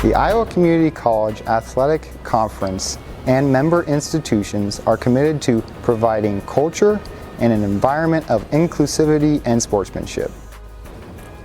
The Iowa Community College Athletic Conference and member institutions are committed to providing culture and an environment of inclusivity and sportsmanship.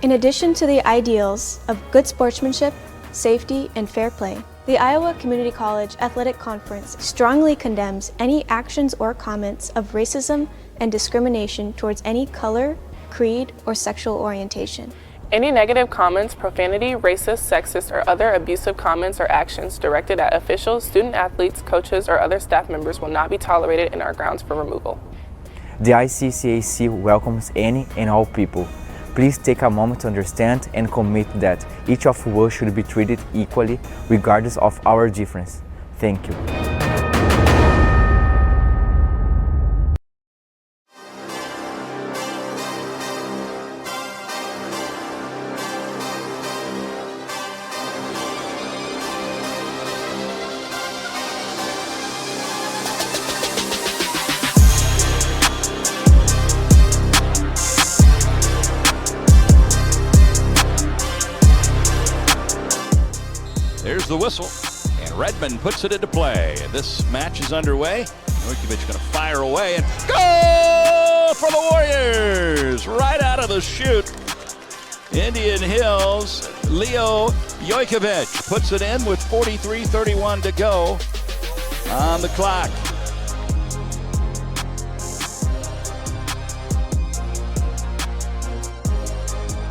In addition to the ideals of good sportsmanship, safety, and fair play, the Iowa Community College Athletic Conference strongly condemns any actions or comments of racism and discrimination towards any color, creed, or sexual orientation. Any negative comments, profanity, racist, sexist, or other abusive comments or actions directed at officials, student athletes, coaches, or other staff members will not be tolerated in our grounds for removal. The ICCAC welcomes any and all people. Please take a moment to understand and commit that each of us should be treated equally regardless of our difference. Thank you. There's the whistle, and Redmond puts it into play. This match is underway. Ihcc going to fire away, and goal for the Warriors! Right out of the chute. Indian Hills, Leo Ihcc puts it in with 43:31 to go on the clock.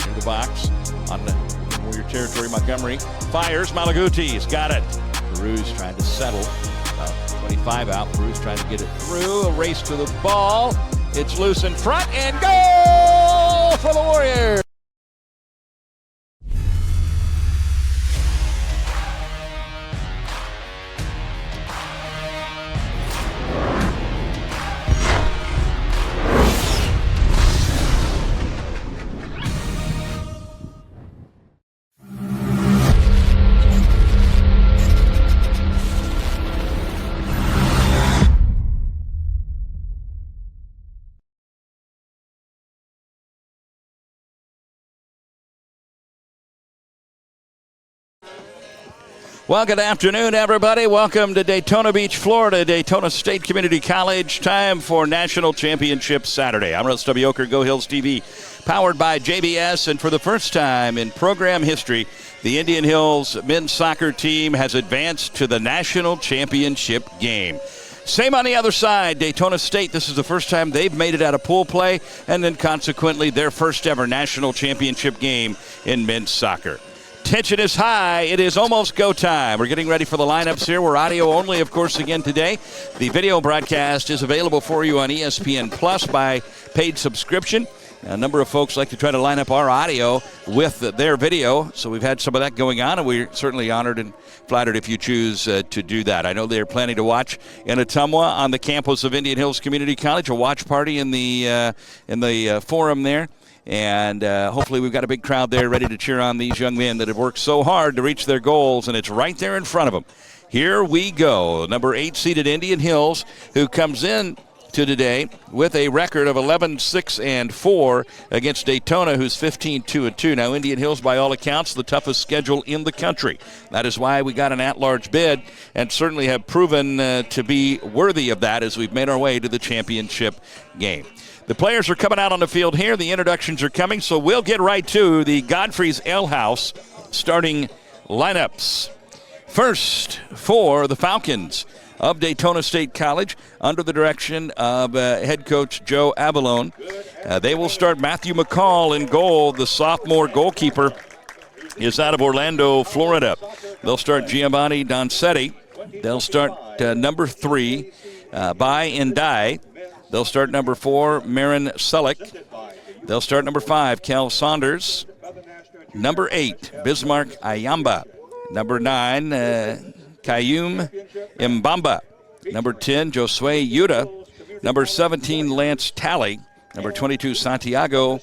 In the box on the Warrior territory, Montgomery fires. Malaguti's got it. Peru's trying to settle. 25 out. Peru's trying to get it through. A race to the ball. It's loose in front, and goal for the Warriors. Well, good afternoon, everybody. Welcome to Daytona Beach, Florida, Daytona State Community College. Time for National Championship Saturday. I'm Russ W. Oker, Go Hills TV, powered by JBS. And for the first time in program history, the Indian Hills men's soccer team has advanced to the National Championship game. Same on the other side, Daytona State. This is the first time they've made it out of pool play, and then consequently their first ever National Championship game in men's soccer. Tension is high. It is almost go time. We're getting ready for the lineups here. We're audio only, of course, again today. The video broadcast is available for you on ESPN Plus by paid subscription. A number of folks like to try to line up our audio with their video, so we've had some of that going on, and we're certainly honored and flattered if you choose to do that. I know they're planning to watch in Ottumwa on the campus of Indian Hills Community College, a watch party in the forum there. And hopefully we've got a big crowd there ready to cheer on these young men that have worked so hard to reach their goals, and it's right there in front of them. Here we go. Number 8 seeded Indian Hills, who comes in to today with a record of 11-6-4 against Daytona, who's 15-2-2. Now, Indian Hills, by all accounts, the toughest schedule in the country. That is why we got an at-large bid, and certainly have proven to be worthy of that as we've made our way to the championship game. The players are coming out on the field here. The introductions are coming, so we'll get right to the Godfrey's Ale House starting lineups. First, for the Falcons of Daytona State College, under the direction of head coach Joe Abalone. They will start Matthew McCall in goal. The sophomore goalkeeper is out of Orlando, Florida. They'll start Giovanni Doncetti. They'll start number 3, Bai Ndai. They'll start number 4, Marin Selleck. They'll start number 5, Cal Saunders. Number 8, Bismarck Ayamba. Number 9, Kayum Mbamba. Number 10, Josue Yuta. Number 17, Lance Talley. Number 22, Santiago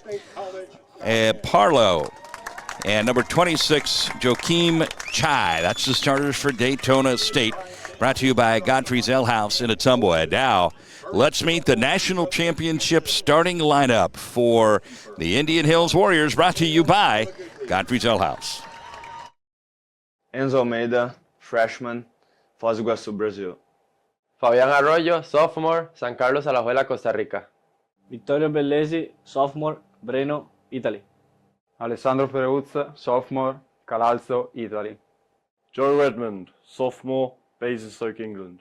Parlo. And number 26, Joakim Chai. That's the starters for Daytona State. Brought to you by Godfrey's Ale House in Ottumwa. Now, let's meet the National Championship starting lineup for the Indian Hills Warriors, brought to you by Godfrey's Ale House. Enzo Almeida, freshman, Foz do Iguaçu, Brazil. Fabián Arroyo, sophomore, San Carlos Alajuela, Costa Rica. Vittorio Bellesi, sophomore, Breno, Italy. Alessandro Peruzza, sophomore, Calalzo, Italy. Joe Redmond, sophomore, Basingstoke, England.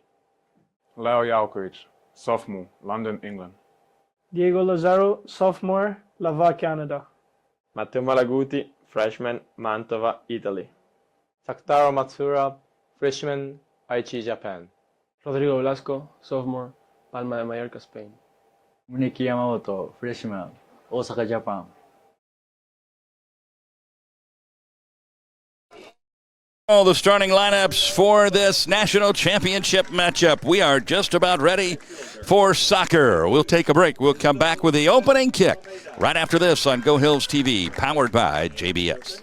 Leo Jalkovic, sophomore, London, England. Diego Lazaro, sophomore, Laval, Canada. Matteo Malaguti, freshman, Mantova, Italy. Saktaro Matsura, freshman, Aichi, Japan. Rodrigo Velasco, sophomore, Palma de Mallorca, Spain. Muneki Yamamoto, freshman, Osaka, Japan. All the starting lineups for this national championship matchup. We are just about ready for soccer. We'll take a break. We'll come back with the opening kick right after this on Go Hills TV, powered by JBS.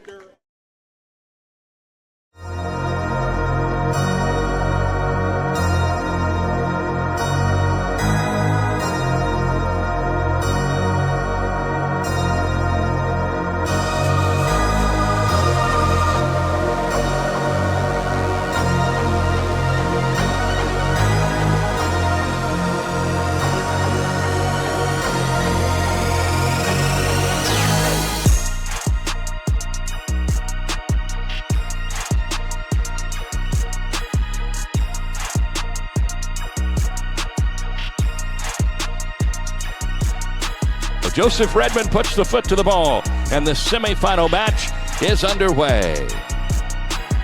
Joseph Redmond puts the foot to the ball, and the semifinal match is underway.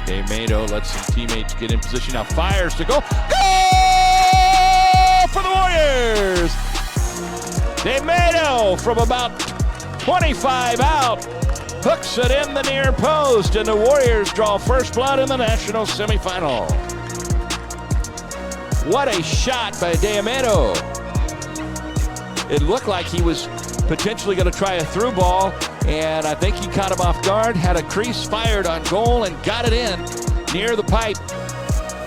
Daytona lets some teammates get in position. Now fires to go. Goal for the Warriors! Daytona from about 25 out hooks it in the near post, and the Warriors draw first blood in the national semifinal. What a shot by Daytona. It looked like he was potentially going to try a through ball, and I think he caught him off guard, had a crease, fired on goal, and got it in near the pipe.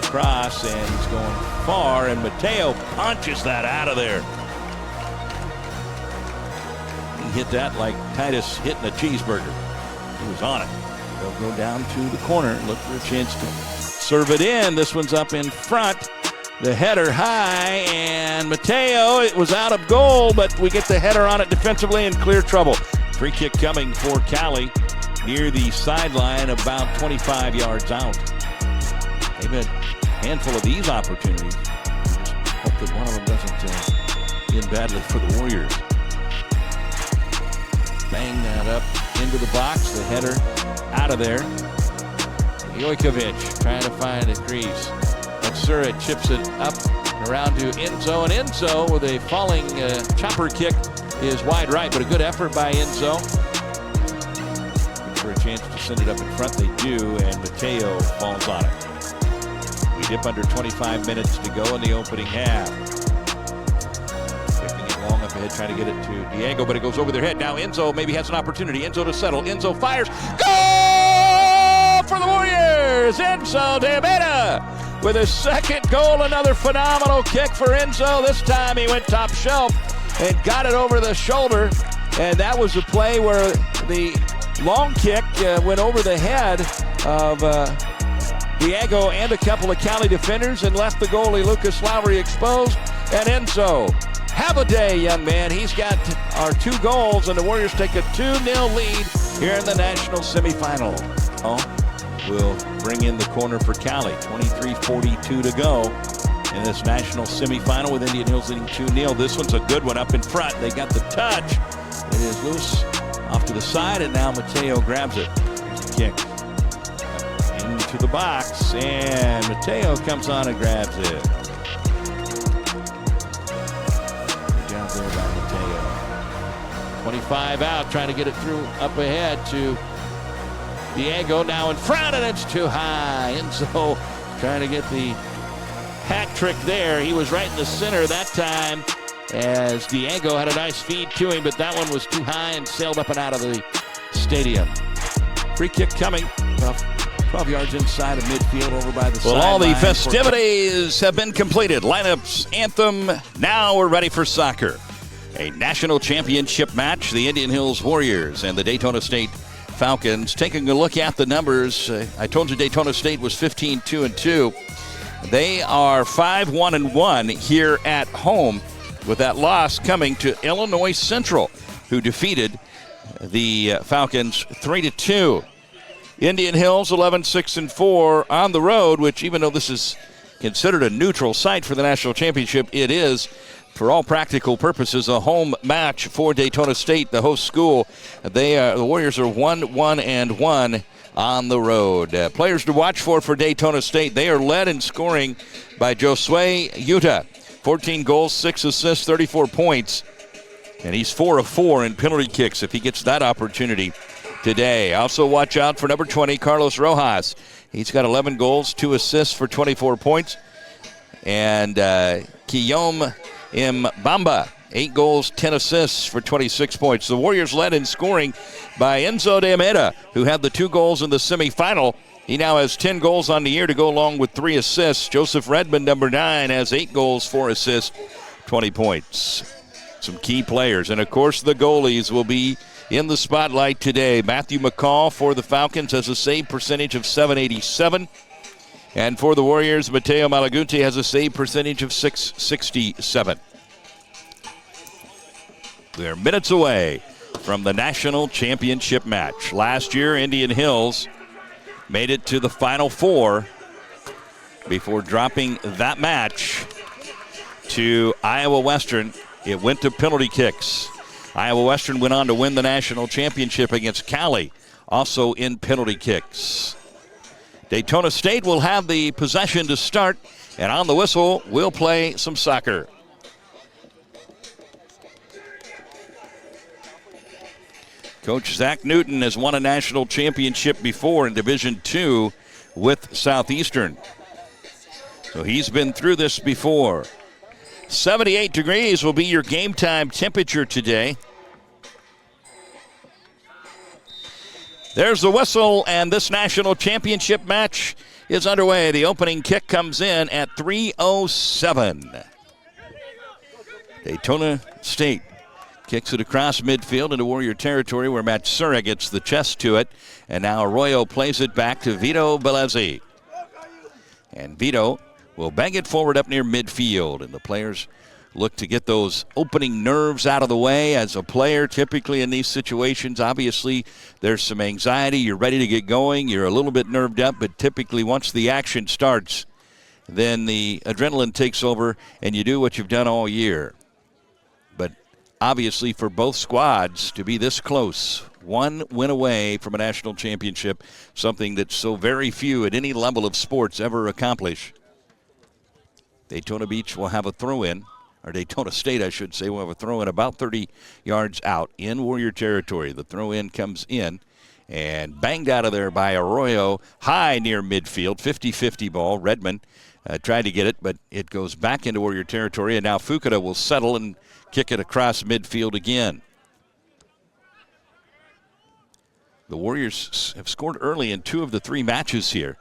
Cross, and he's going far, and Mateo punches that out of there. He hit that like Titus hitting a cheeseburger. He was on it. They'll go down to the corner and look for a chance to serve it in. This one's up in front. The header high, and Mateo, it was out of goal, but we get the header on it defensively and clear trouble. Free kick coming for Cali near the sideline, about 25 yards out. They've had a handful of these opportunities. Just hope that one of them doesn't end badly for the Warriors. Bang that up into the box, the header out of there. Ihcc trying to find a crease. Njcaa chips it up and around to Enzo, and Enzo with a falling chopper kick is wide right, but a good effort by Enzo. Looking for a chance to send it up in front, they do, and Mateo falls on it. We dip under 25 minutes to go in the opening half. Kicking it long up ahead, trying to get it to Diego, but it goes over their head. Now Enzo maybe has an opportunity. Enzo to settle. Enzo fires. Goal for the Warriors! Enzo Daytona with his second goal, another phenomenal kick for Enzo. This time he went top shelf and got it over the shoulder. And that was a play where the long kick went over the head of Diego and a couple of Cali defenders and left the goalie Lucas Lowry exposed. And Enzo, have a day, young man. He's got our 2 goals, and the Warriors take a 2-0 lead here in the national semifinal. Will bring in the corner for Cali. 23:42 to go in this national semifinal with Indian Hills leading 2-0. This one's a good one up in front. They got the touch. It is loose off to the side, and now Mateo grabs it. Here's the kick. Into the box, and Mateo comes on and grabs it. Good job there by Mateo. 25 out, trying to get it through up ahead to Diego, now in front, and it's too high. Enzo trying to get the hat trick there. He was right in the center that time as Diego had a nice feed to him, but that one was too high and sailed up and out of the stadium. Free kick coming, about 12 yards inside of midfield over by the sideline. Well, all the festivities have been completed. Lineups, anthem, now we're ready for soccer. A national championship match, the Indian Hills Warriors and the Daytona State Falcons. Taking a look at the numbers, I told you Daytona State was 15-2-2. They are 5-1-1 here at home, with that loss coming to Illinois Central, who defeated the Falcons 3-2. Indian Hills 11-6-4 on the road, which, even though this is considered a neutral site for the national championship, it is, for all practical purposes, a home match for Daytona State, the host school. The Warriors are 1-1-1 on the road. Players to watch for Daytona State. They are led in scoring by Josue Utah. 14 goals, 6 assists, 34 points. And he's 4 of 4 in penalty kicks if he gets that opportunity today. Also watch out for number 20, Carlos Rojas. He's got 11 goals, 2 assists for 24 points. And Guillaume Mbamba, 8 goals, 10 assists for 26 points. The Warriors led in scoring by Enzo de Almeida, who had the 2 goals in the semifinal. He now has 10 goals on the year to go along with 3 assists. Joseph Redmond, number 9, has 8 goals, 4 assists, 20 points. Some key players. And, of course, the goalies will be in the spotlight today. Matthew McCall for the Falcons has a save percentage of .787. And for the Warriors, Mateo Malagunti has a save percentage of .667. We're minutes away from the national championship match. Last year, Indian Hills made it to the Final Four before dropping that match to Iowa Western. It went to penalty kicks. Iowa Western went on to win the national championship against Cali, also in penalty kicks. Daytona State will have the possession to start, and on the whistle, we'll play some soccer. Coach Zach Newton has won a national championship before in Division II with Southeastern. So he's been through this before. 78 degrees will be your game time temperature today. There's the whistle, and this national championship match is underway. The opening kick comes in at 3:07. Daytona State kicks it across midfield into Warrior territory where Matsura gets the chest to it. And now Arroyo plays it back to Vito Belezzi. And Vito will bang it forward up near midfield. And the players look to get those opening nerves out of the way. As a player, typically in these situations, obviously there's some anxiety. You're ready to get going. You're a little bit nerved up. But typically once the action starts, then the adrenaline takes over and you do what you've done all year. But obviously for both squads to be this close, one win away from a national championship, something that so very few at any level of sports ever accomplish. Daytona Beach will have a throw-in, or Daytona State, I should say, will have a throw-in about 30 yards out in Warrior territory. The throw-in comes in and banged out of there by Arroyo, high near midfield, 50-50 ball. Redmond tried to get it, but it goes back into Warrior territory, and now Fukuda will settle and kick it across midfield again. The Warriors have scored early in 2 of the 3 matches here,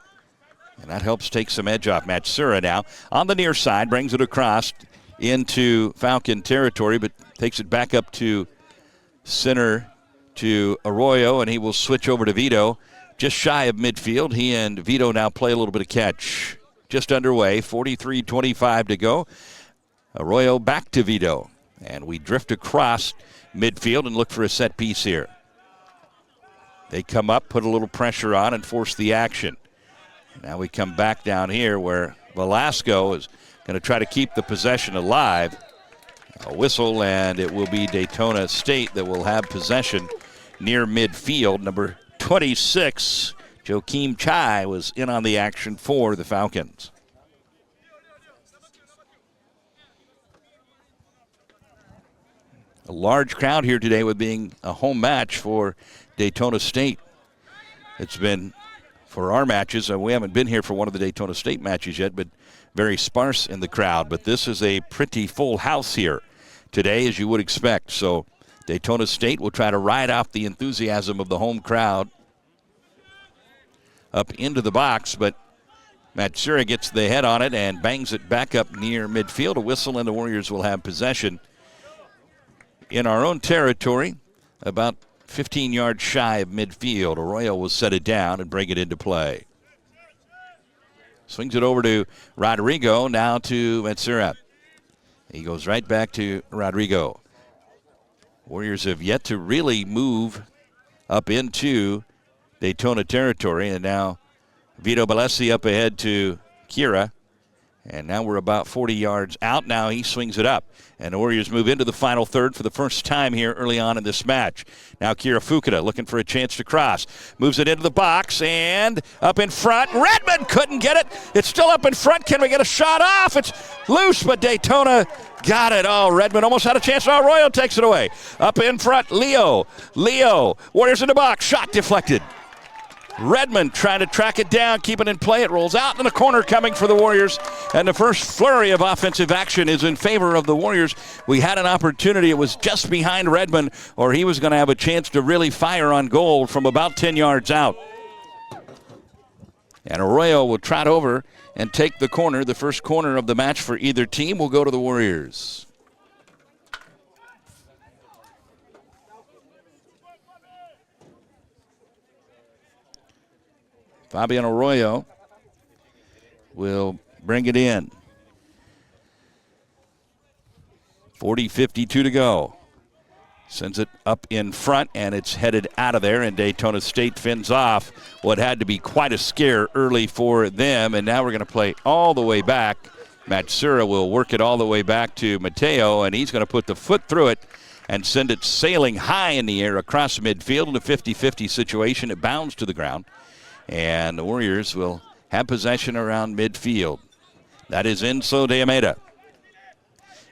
and that helps take some edge off. Matsura now on the near side, brings it across into Falcon territory, but takes it back up to center to Arroyo, and he will switch over to Vito. Just shy of midfield. He and Vito now play a little bit of catch. Just underway, 43-25 to go. Arroyo back to Vito, and we drift across midfield and look for a set piece here. They come up, put a little pressure on, and force the action. Now we come back down here where Velasco is going to try to keep the possession alive. A whistle, and it will be Daytona State that will have possession near midfield. Number 26, Joakim Chai, was in on the action for the Falcons. A large crowd here today with being a home match for Daytona State. It's been, for our matches, we haven't been here for one of the Daytona State matches yet, but very sparse in the crowd. But this is a pretty full house here today, as you would expect. So Daytona State will try to ride off the enthusiasm of the home crowd up into the box, but Matsura gets the head on it and bangs it back up near midfield. A whistle, and the Warriors will have possession in our own territory, about 15 yards shy of midfield. Arroyo will set it down and bring it into play. Swings it over to Rodrigo, now to Njcaa. He goes right back to Rodrigo. Warriors have yet to really move up into Daytona territory, and now Vito Balesi up ahead to Kira. And now we're about 40 yards out. Now he swings it up. And the Warriors move into the final third for the first time here early on in this match. Now Kira Fukuda looking for a chance to cross. Moves it into the box and up in front. Redmond couldn't get it. It's still up in front. Can we get a shot off? It's loose, but Daytona got it. Oh, Redmond almost had a chance. Oh, Arroyo takes it away. Up in front, Leo. Warriors in the box. Shot deflected. Redmond trying to track it down, keep it in play. It rolls out in the corner coming for the Warriors. And the first flurry of offensive action is in favor of the Warriors. We had an opportunity. It was just behind Redmond, or he was going to have a chance to really fire on goal from about 10 yards out. And Arroyo will trot over and take the corner. The first corner of the match for either team will go to the Warriors. Fabian Arroyo will bring it in. 40-52 to go. Sends it up in front, and it's headed out of there, and Daytona State fends off what had to be quite a scare early for them, and now we're going to play all the way back. Njcaa will work it all the way back to Mateo, and he's going to put the foot through it and send it sailing high in the air across midfield in a 50-50 situation. It bounds to the ground. And the Warriors will have possession around midfield. That is Enzo de Almeida.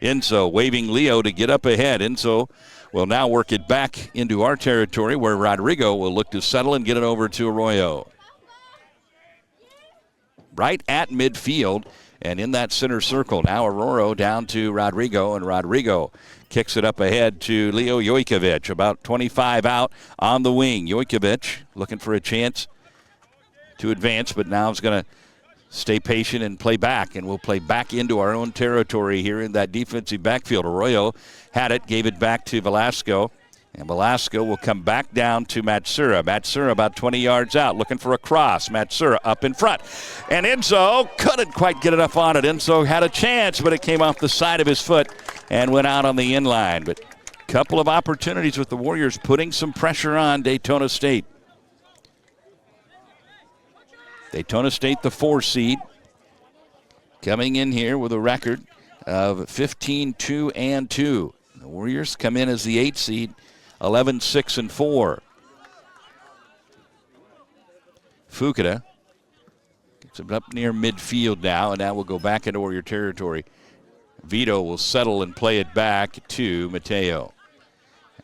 Enzo waving Leo to get up ahead. Enzo will now work it back into our territory where Rodrigo will look to settle and get it over to Arroyo. Right at midfield and in that center circle. Now Arroyo down to Rodrigo, and Rodrigo kicks it up ahead to Leo Jojkovic. About 25 out on the wing. Jojkovic looking for a chance to advance, but now is going to stay patient and play back, and we'll play back into our own territory here in that defensive backfield. Arroyo had it, gave it back to Velasco, and Velasco will come back down to Njcaa. Njcaa about 20 yards out, looking for a cross. Njcaa up in front, and Enzo couldn't quite get enough on it. Enzo had a chance, but it came off the side of his foot and went out on the in line. But a couple of opportunities with the Warriors putting some pressure on Daytona State. Daytona State, the 4 seed, coming in here with a record of 15-2-2. The Warriors come in as the 8 seed, 11-6-4. Fukuda gets it up near midfield now, and now we'll go back into Warrior territory. Vito will settle and play it back to Mateo.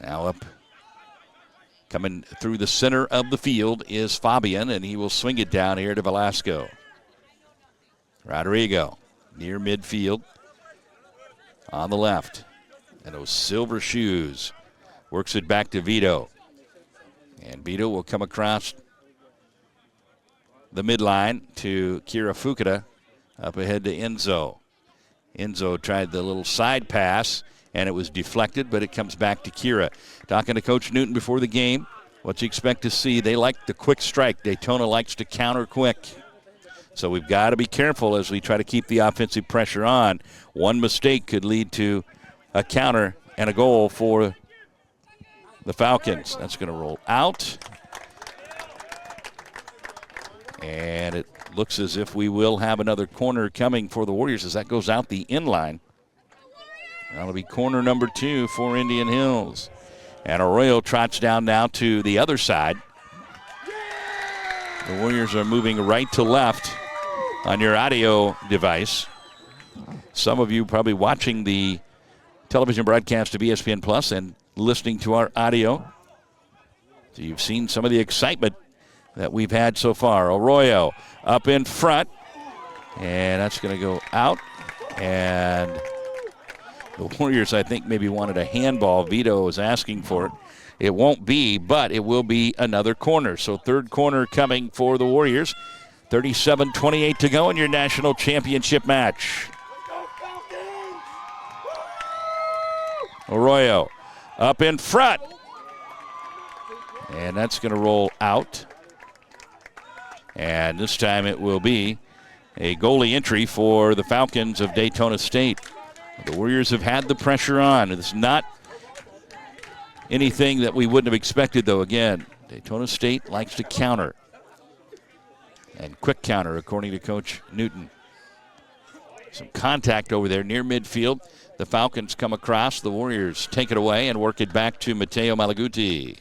Now up. Coming through the center of the field is Fabian, and he will swing it down here to Velasco. Rodrigo near midfield on the left. And those silver shoes. Works it back to Vito. And Vito will come across the midline to Kira Fukuda up ahead to Enzo. Enzo tried the little side pass, and it was deflected, but it comes back to Kira. Talking to Coach Newton before the game, what you expect to see. They like the quick strike. Daytona likes to counter quick. So we've got to be careful as we try to keep the offensive pressure on. One mistake could lead to a counter and a goal for the Falcons. That's going to roll out. And it looks as if we will have another corner coming for the Warriors as that goes out the inline. That'll be corner number 2 for Indian Hills. And Arroyo trots down now to the other side. The Warriors are moving right to left on your audio device. Some of you probably watching the television broadcast of ESPN Plus and listening to our audio. So you've seen some of the excitement that we've had so far. Arroyo up in front. And that's going to go out. And the Warriors, I think, maybe wanted a handball. Vito was asking for it. It won't be, but it will be another corner. So third corner coming for the Warriors. 37-28 to go in your national championship match. Arroyo up in front. And that's going to roll out. And this time it will be a goalie entry for the Falcons of Daytona State. The Warriors have had the pressure on. It's not anything that we wouldn't have expected, though. Again, Daytona State likes to counter. And quick counter, according to Coach Newton. Some contact over there near midfield. The Falcons come across. The Warriors take it away and work it back to Mateo Malaguti.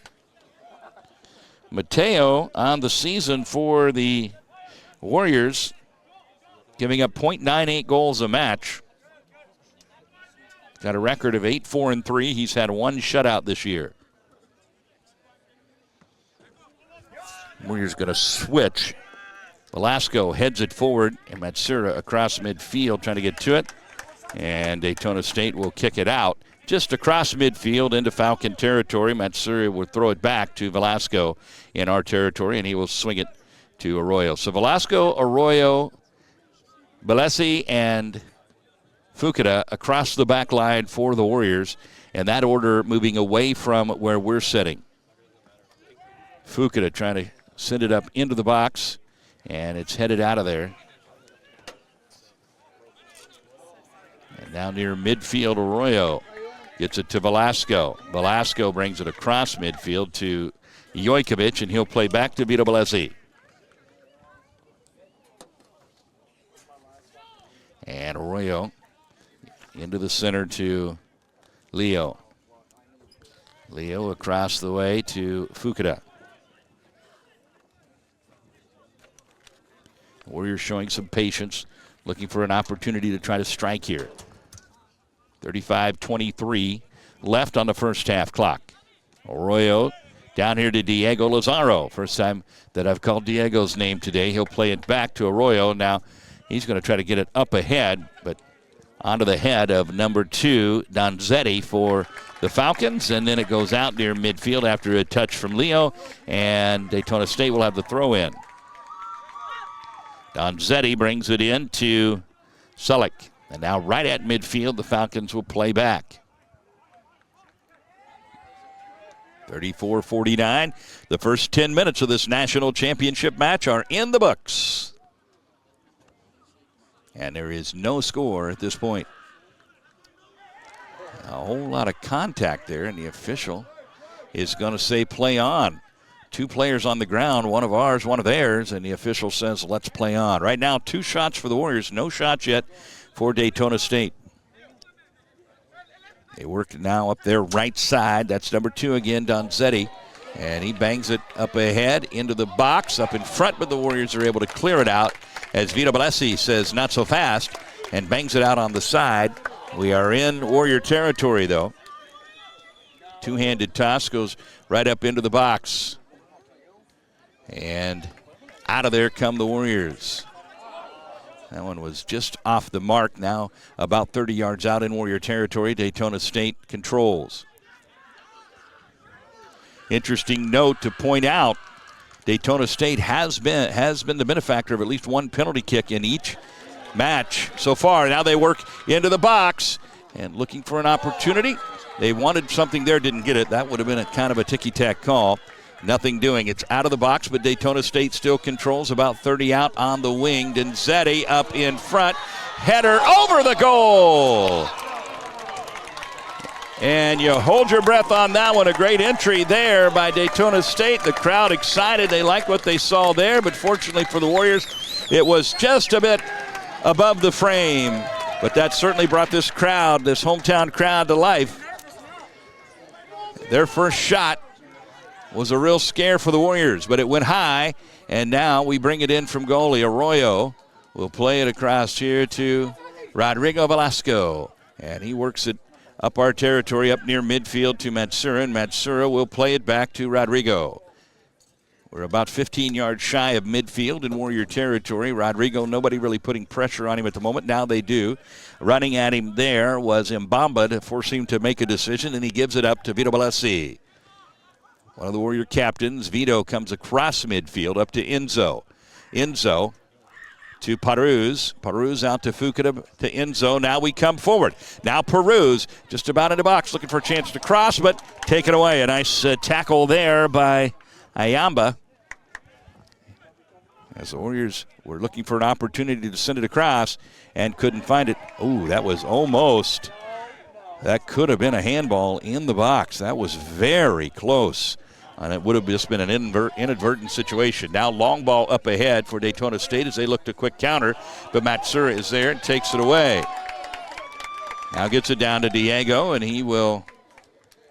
Mateo on the season for the Warriors, giving up .98 goals a match. Got a record of 8-4-3. He's had one shutout this year. Warriors going to switch. Velasco heads it forward, and Matsura across midfield trying to get to it. And Daytona State will kick it out just across midfield into Falcon territory. Matsura will throw it back to Velasco in our territory, and he will swing it to Arroyo. So Velasco, Arroyo, Balesi, and Fukuda across the back line for the Warriors, and that order moving away from where we're sitting. Fukuda trying to send it up into the box, and it's headed out of there. And now near midfield, Arroyo gets it to Velasco. Velasco brings it across midfield to Jojkovic, and he'll play back to Vito Balesi. And Arroyo into the center to Leo. Leo across the way to Fukuda. Warriors showing some patience, looking for an opportunity to try to strike here. 35-23 left on the first half clock. Arroyo down here to Diego Lazaro. First time that I've called Diego's name today. He'll play it back to Arroyo. Now he's going to try to get it up ahead, but onto the head of number 2, Donzetti for the Falcons, and then it goes out near midfield after a touch from Leo, and Daytona State will have the throw in. Donzetti brings it in to Sulik. And now right at midfield, the Falcons will play back. 34-49. The first 10 minutes of this national championship match are in the books. And there is no score at this point. A whole lot of contact there, and the official is going to say play on. 2 players on the ground, one of ours, one of theirs, and the official says let's play on. Right now, 2 shots for the Warriors, no shots yet for Daytona State. They work now up their right side. That's number 2 again, Donzetti. And he bangs it up ahead into the box, up in front, but the Warriors are able to clear it out as Vito Balesi says not so fast and bangs it out on the side. We are in Warrior territory, though. Two-handed toss goes right up into the box. And out of there come the Warriors. That one was just off the mark. Now about 30 yards out in Warrior territory. Daytona State controls. Interesting note to point out, Daytona State has been the benefactor of at least one penalty kick in each match so far. Now they work into the box and looking for an opportunity. They wanted something there, didn't get it. That would have been a kind of a ticky-tack call. Nothing doing. It's out of the box, but Daytona State still controls. About 30 out on the wing. Donzetti up in front. Header over the goal. And you hold your breath on that one. A great entry there by Daytona State. The crowd excited. They liked what they saw there, but fortunately for the Warriors, it was just a bit above the frame. But that certainly brought this crowd, this hometown crowd, to life. Their first shot was a real scare for the Warriors, but it went high, and now we bring it in from goalie. Arroyo will play it across here to Rodrigo Velasco, and he works it up our territory, up near midfield to Matsura, and Matsura will play it back to Rodrigo. We're about 15 yards shy of midfield in Warrior territory. Rodrigo, nobody really putting pressure on him at the moment. Now they do. Running at him there was Mbamba to force him to make a decision, and he gives it up to Vito Balesi. One of the Warrior captains, Vito, comes across midfield up to Enzo. Enzo to Peruz. Peruz out to Fukuda to Enzo. Now we come forward. Now Peruz just about in the box looking for a chance to cross, but taken away. A nice tackle there by Ayamba. As the Warriors were looking for an opportunity to send it across and couldn't find it. Ooh, that was almost. That could have been a handball in the box. That was very close. And it would have just been an inadvertent situation. Now long ball up ahead for Daytona State as they look to quick counter. But Matsura is there and takes it away. Now gets it down to Diego, and he will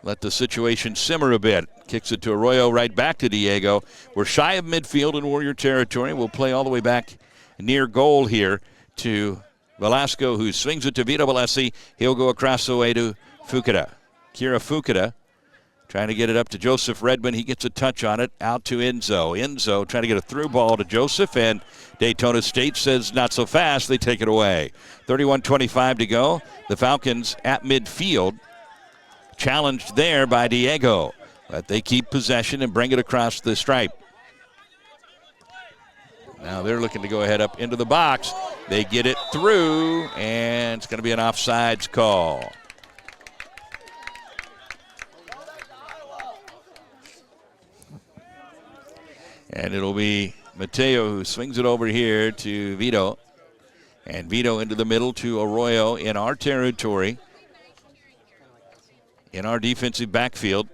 let the situation simmer a bit. Kicks it to Arroyo, right back to Diego. We're shy of midfield in Warrior territory. We'll play all the way back near goal here to Velasco, who swings it to Vito Valesi. He'll go across the way to Fukuda. Kira Fukuda trying to get it up to Joseph Redmond. He gets a touch on it. Out to Enzo. Enzo trying to get a through ball to Joseph, and Daytona State says not so fast. They take it away. 31:25 to go. The Falcons at midfield. Challenged there by Diego. But they keep possession and bring it across the stripe. Now they're looking to go ahead up into the box. They get it through, and it's going to be an offsides call. And it'll be Mateo who swings it over here to Vito. And Vito into the middle to Arroyo in our territory. In our defensive backfield.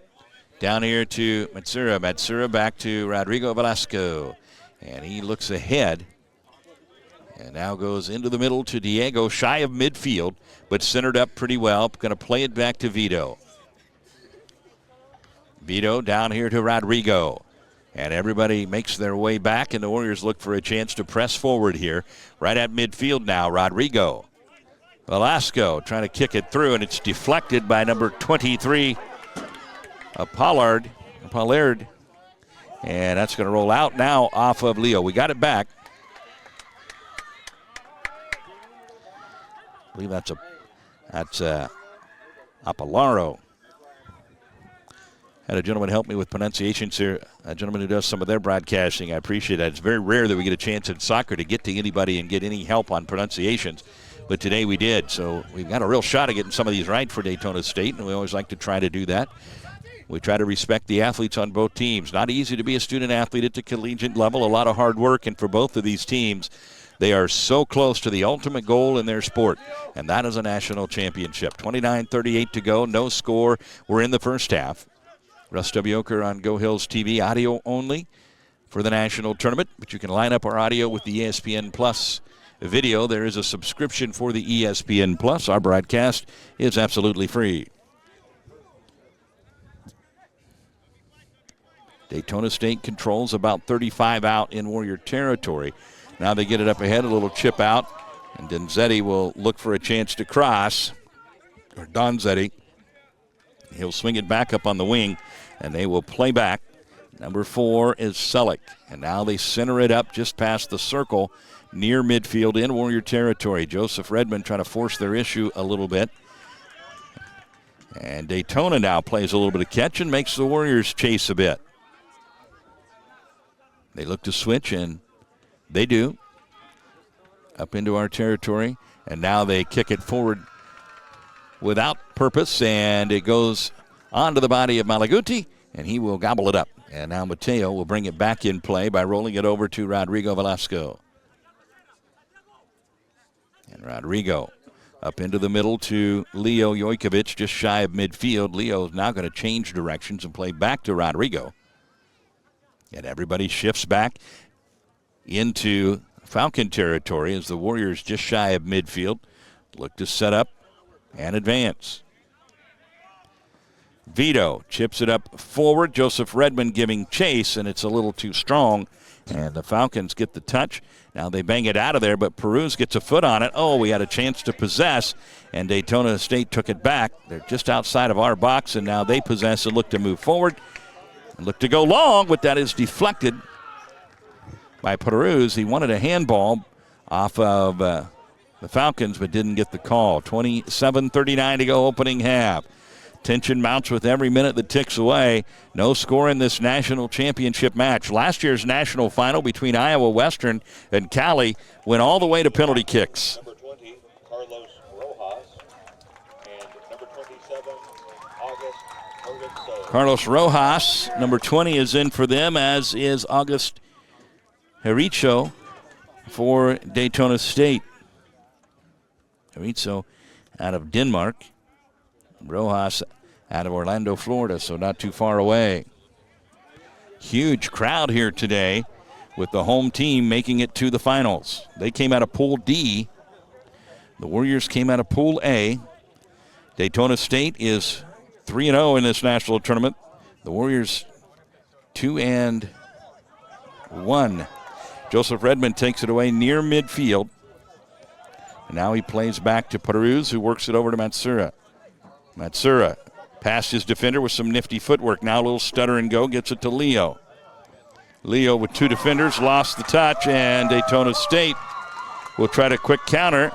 Down here to Matsura. Matsura back to Rodrigo Velasco. And he looks ahead. And now goes into the middle to Diego, shy of midfield, but centered up pretty well. Going to play it back to Vito. Vito down here to Rodrigo. And everybody makes their way back, and the Warriors look for a chance to press forward here. Right at midfield now, Rodrigo. Velasco trying to kick it through, and it's deflected by number 23, Pollard. And that's going to roll out now off of Leo. We got it back. I believe that's Apolaro. Had a gentleman help me with pronunciations here, a gentleman who does some of their broadcasting. I appreciate that. It's very rare that we get a chance in soccer to get to anybody and get any help on pronunciations. But today we did. So we've got a real shot at getting some of these right for Daytona State, and we always like to try to do that. We try to respect the athletes on both teams. Not easy to be a student athlete at the collegiate level. A lot of hard work, and for both of these teams, they are so close to the ultimate goal in their sport, and that is a national championship. 29:38 to go, no score. We're in the first half. Russ W. Oker on Go Hills TV, audio only for the national tournament, but you can line up our audio with the ESPN Plus video. There is a subscription for the ESPN Plus. Our broadcast is absolutely free. Daytona State controls about 35 out in Warrior territory. Now they get it up ahead, a little chip out, and Donzetti will look for a chance to cross, or Donzetti. He'll swing it back up on the wing, and they will play back. Number 4 is Selleck, and now they center it up just past the circle near midfield in Warrior territory. Joseph Redmond trying to force their issue a little bit. And Daytona now plays a little bit of catch and makes the Warriors chase a bit. They look to switch, and they do. Up into our territory, and now they kick it forward without purpose, and it goes onto the body of Malaguti, and he will gobble it up. And now Mateo will bring it back in play by rolling it over to Rodrigo Velasco. And Rodrigo up into the middle to Leo Jojkovic, just shy of midfield. Leo is now going to change directions and play back to Rodrigo. And everybody shifts back into Falcon territory as the Warriors just shy of midfield look to set up and advance. Vito chips it up forward. Joseph Redmond giving chase, and it's a little too strong. And the Falcons get the touch. Now they bang it out of there, but Peruz gets a foot on it. Oh, we had a chance to possess, and Daytona State took it back. They're just outside of our box, and now they possess and look to move forward. And look to go long, but that is deflected by Peruz. He wanted a handball off of the Falcons, but didn't get the call. 27:39 to go, opening half. Tension mounts with every minute that ticks away. No score in this national championship match. Last year's national final between Iowa Western and Cali went all the way to penalty kicks. Number 20, Carlos Rojas, and number 27, August Carlos Rojas, number 20, is in for them, as is August Ihcc for Daytona State. Ihcc out of Denmark. Rojas out of Orlando, Florida, so not too far away. Huge crowd here today with the home team making it to the finals. They came out of Pool D. The Warriors came out of Pool A. Daytona State is 3-0 in this national tournament. The Warriors 2-1. Joseph Redmond takes it away near midfield. And now he plays back to Peruz, who works it over to Matsura. Matsura past his defender with some nifty footwork. Now a little stutter and go, gets it to Leo. Leo with two defenders, lost the touch, and Daytona State will try to quick counter.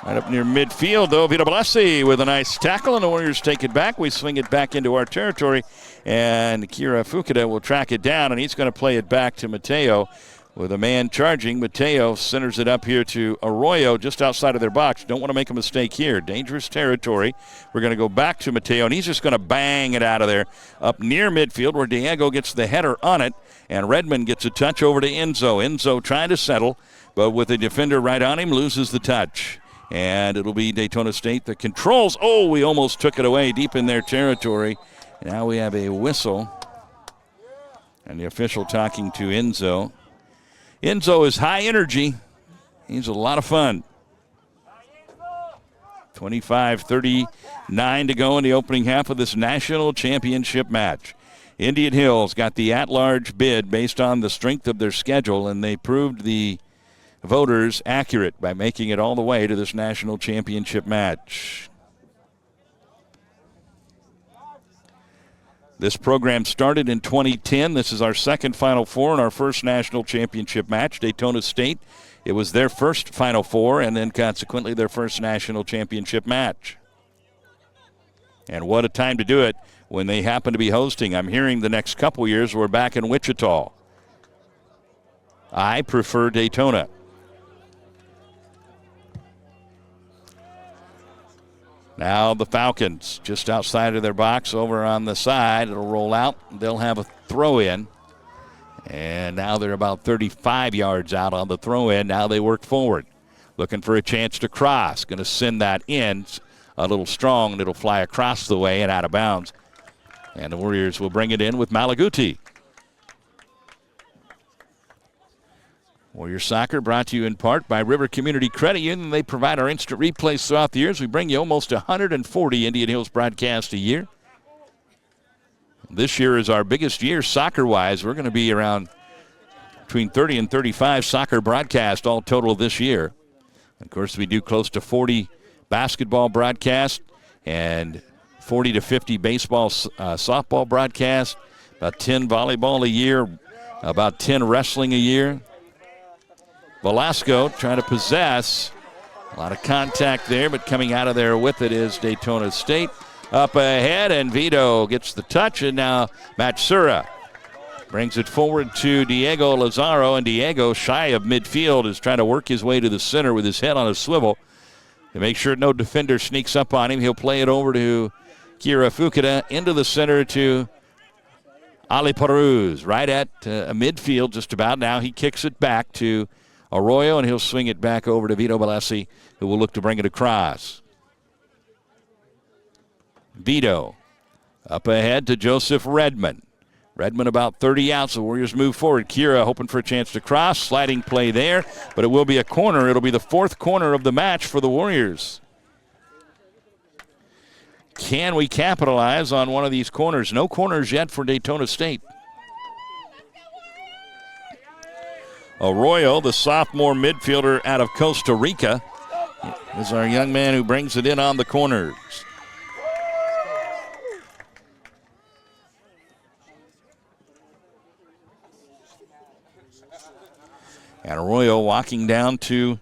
Right up near midfield, though, Vito Blasi with a nice tackle, and the Warriors take it back. We swing it back into our territory, and Kira Fukuda will track it down, and he's going to play it back to Mateo. With a man charging, Mateo centers it up here to Arroyo just outside of their box. Don't want to make a mistake here. Dangerous territory. We're going to go back to Mateo, and he's just going to bang it out of there up near midfield where Diego gets the header on it, and Redmond gets a touch over to Enzo. Enzo trying to settle, but with the defender right on him, loses the touch. And it'll be Daytona State that controls. Oh, we almost took it away deep in their territory. Now we have a whistle, and the official talking to Enzo. Enzo is high energy. He's a lot of fun. 25-39 to go in the opening half of this national championship match. Indian Hills got the at-large bid based on the strength of their schedule, and they proved the voters accurate by making it all the way to this national championship match. This program started in 2010. This is our second Final Four and our first national championship match. Daytona State, it was their first Final Four and then consequently their first national championship match. And what a time to do it when they happen to be hosting. I'm hearing the next couple years we're back in Wichita. I prefer Daytona. Now the Falcons just outside of their box over on the side. It'll roll out. They'll have a throw in. And now they're about 35 yards out on the throw in. Now they work forward. Looking for a chance to cross. Going to send that in a little strong, and it'll fly across the way and out of bounds. And the Warriors will bring it in with Malaguti. Warrior Soccer brought to you in part by River Community Credit Union. They provide our instant replays throughout the years. We bring you almost 140 Indian Hills broadcasts a year. This year is our biggest year soccer-wise. We're going to be around between 30 and 35 soccer broadcasts all total this year. Of course, we do close to 40 basketball broadcasts and 40 to 50 baseball, softball broadcasts, about 10 volleyball a year, about 10 wrestling a year. Velasco trying to possess. A lot of contact there, but coming out of there with it is Daytona State. Up ahead, and Vito gets the touch, and now Matsura brings it forward to Diego Lazaro, and Diego, shy of midfield, is trying to work his way to the center with his head on a swivel to make sure no defender sneaks up on him. He'll play it over to Kira Fukuda into the center to Ali Peruz, right at midfield just about. Now he kicks it back to Arroyo, and he'll swing it back over to Vito Balesi, who will look to bring it across. Vito up ahead to Joseph Redmond. Redmond about 30 out, so Warriors move forward. Kira hoping for a chance to cross. Sliding play there, but it will be a corner. It'll be the fourth corner of the match for the Warriors. Can we capitalize on one of these corners? No corners yet for Daytona State. Arroyo, the sophomore midfielder out of Costa Rica, is our young man who brings it in on the corners. And Arroyo walking down to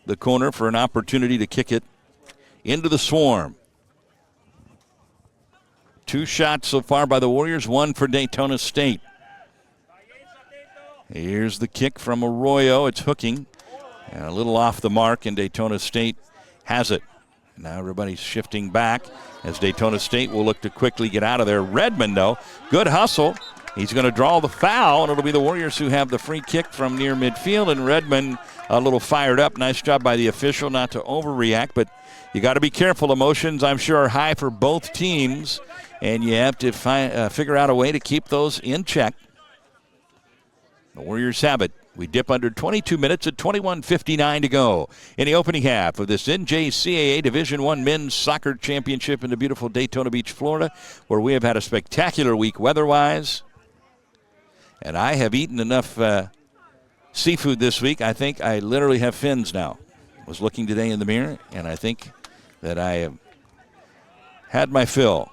the corner for an opportunity to kick it into the swarm. 2 shots so far by the Warriors, 1 for Daytona State. Here's the kick from Arroyo. It's hooking and a little off the mark, and Daytona State has it. Now everybody's shifting back as Daytona State will look to quickly get out of there. Redmond, though, good hustle. He's going to draw the foul, and it'll be the Warriors who have the free kick from near midfield. And Redmond a little fired up. Nice job by the official not to overreact, but you got to be careful. Emotions, I'm sure, are high for both teams, and you have to figure out a way to keep those in check. The Warriors have it. We dip under 22 minutes at 21:59 to go in the opening half of this Njcaa Division I Men's Soccer Championship in the beautiful Daytona Beach, Florida, where we have had a spectacular week weather-wise. And I have eaten enough seafood this week. I think I literally have fins now. I was looking today in the mirror, and I think that I have had my fill.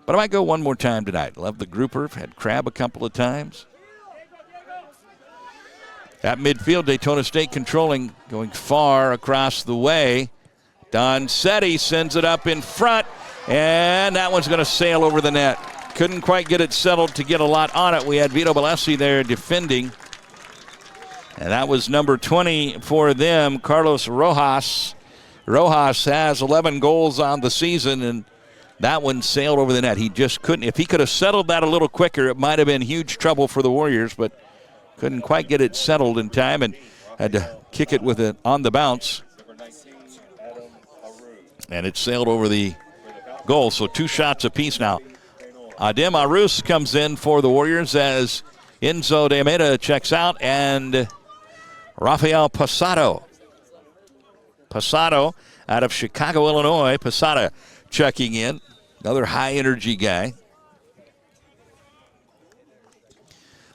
But I might go one more time tonight. Love the grouper. Had crab a couple of times. At midfield, Daytona State controlling, going far across the way. Don Setti sends it up in front, and that one's going to sail over the net. Couldn't quite get it settled to get a lot on it. We had Vito Balesi there defending, and that was number 20 for them, Carlos Rojas. Rojas has 11 goals on the season, and that one sailed over the net. He just couldn't. If he could have settled that a little quicker, it might have been huge trouble for the Warriors, but couldn't quite get it settled in time and had to kick it with it on the bounce. And it sailed over the goal, so 2 shots apiece now. Adem Arus comes in for the Warriors as Enzo de Almeida checks out, and Rafael Posada out of Chicago, Illinois. Posada checking in, another high-energy guy.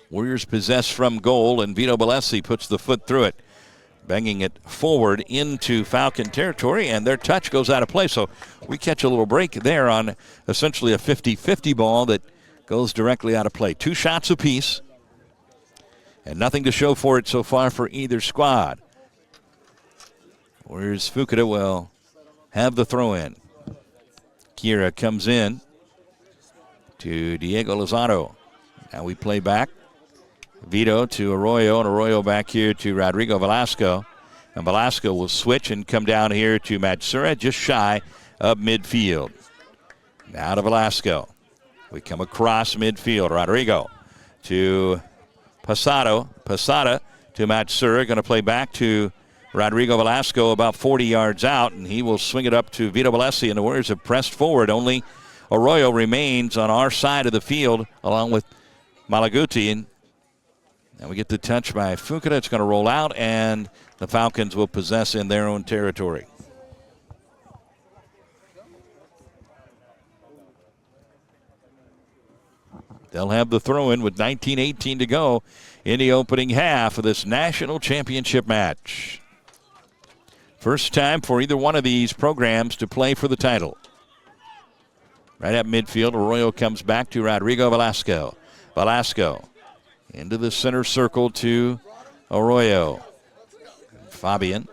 Warriors possess from goal, and Vito Balesi puts the foot through it, banging it forward into Falcon territory, and their touch goes out of play. So we catch a little break there on essentially a 50-50 ball that goes directly out of play. 2 shots apiece, and nothing to show for it so far for either squad. Warriors Fukuda will have the throw-in. Kira comes in to Diego Lozano. Now we play back. Vito to Arroyo, and Arroyo back here to Rodrigo Velasco. And Velasco will switch and come down here to Matsura, just shy of midfield. Now to Velasco. We come across midfield. Rodrigo to Posada. Posada to Matsura. Going to play back to Rodrigo Velasco about 40 yards out, and he will swing it up to Vito Balesi, and the Warriors have pressed forward. Only Arroyo remains on our side of the field along with Malaguti. And we get the touch by Fukuda. It's going to roll out, and the Falcons will possess in their own territory. They'll have the throw-in with 19:18 to go in the opening half of this national championship match. First time for either one of these programs to play for the title. Right at midfield, Arroyo comes back to Rodrigo Velasco. Velasco into the center circle to Arroyo. Fabian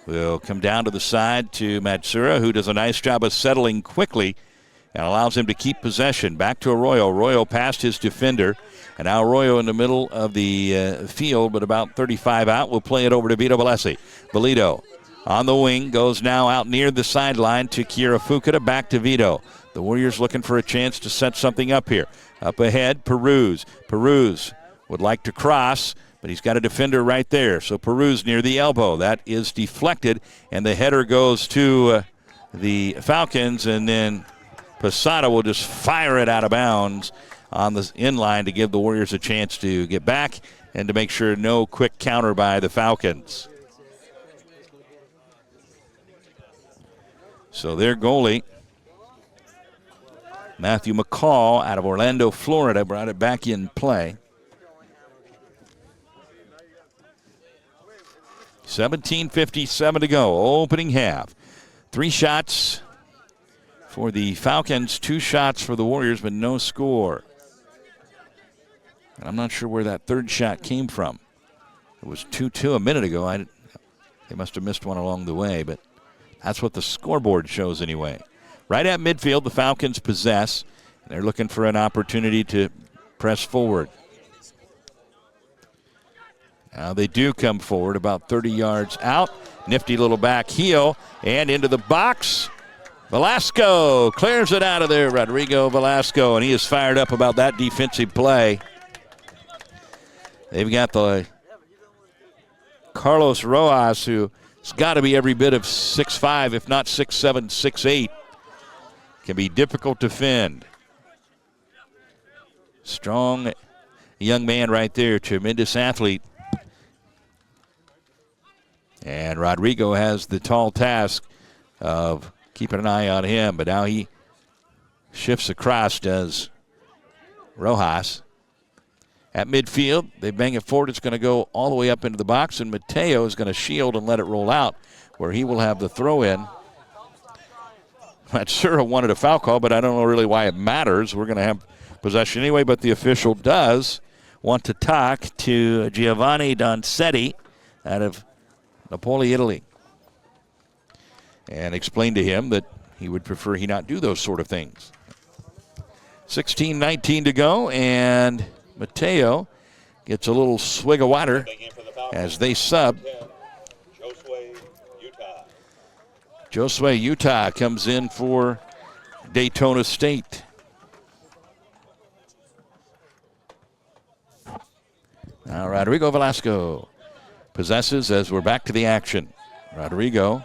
will come down to the side to Matsura, who does a nice job of settling quickly and allows him to keep possession. Back to Arroyo. Arroyo past his defender. And now Arroyo in the middle of the field, but about 35 out. We'll play it over to Vito Balesi. Belito on the wing, goes now out near the sideline to Kira Fukuda. Back to Vito. The Warriors looking for a chance to set something up here. Up ahead, Peruz. Peruz would like to cross, but he's got a defender right there. So Peruz near the elbow. That is deflected, and the header goes to the Falcons, and then Posada will just fire it out of bounds on the inline to give the Warriors a chance to get back and to make sure no quick counter by the Falcons. So their goalie, Matthew McCall out of Orlando, Florida, brought it back in play. 17:57 to go, opening half. 3 shots for the Falcons, 2 shots for the Warriors, but no score. And I'm not sure where that third shot came from. It was 2-2 a minute ago. They must have missed one along the way, but that's what the scoreboard shows anyway. Right at midfield, the Falcons possess. They're looking for an opportunity to press forward. Now they do come forward about 30 yards out, Nifty little back heel and into the box. Velasco clears it out of there, Rodrigo Velasco, and he is fired up about that defensive play. They've got the Carlos Rojas, who's got to be every bit of 6'5", if not 6'7", 6'8". Can be difficult to defend. Strong young man right there, tremendous athlete. And Rodrigo has the tall task of keeping an eye on him, but now he shifts across, does Rojas. At midfield, they bang it forward. It's going to go all the way up into the box, and Mateo is going to shield and let it roll out, where he will have the throw in. Not sure I wanted a foul call, but I don't know really why it matters. We're going to have possession anyway, but the official does want to talk to Giovanni Doncetti out of Napoli, Italy, and explain to him that he would prefer he not do those sort of things. 16:19 to go, and Mateo gets a little swig of water as they sub. Josue Utah comes in for Daytona State. Now Rodrigo Velasco possesses as we're back to the action. Rodrigo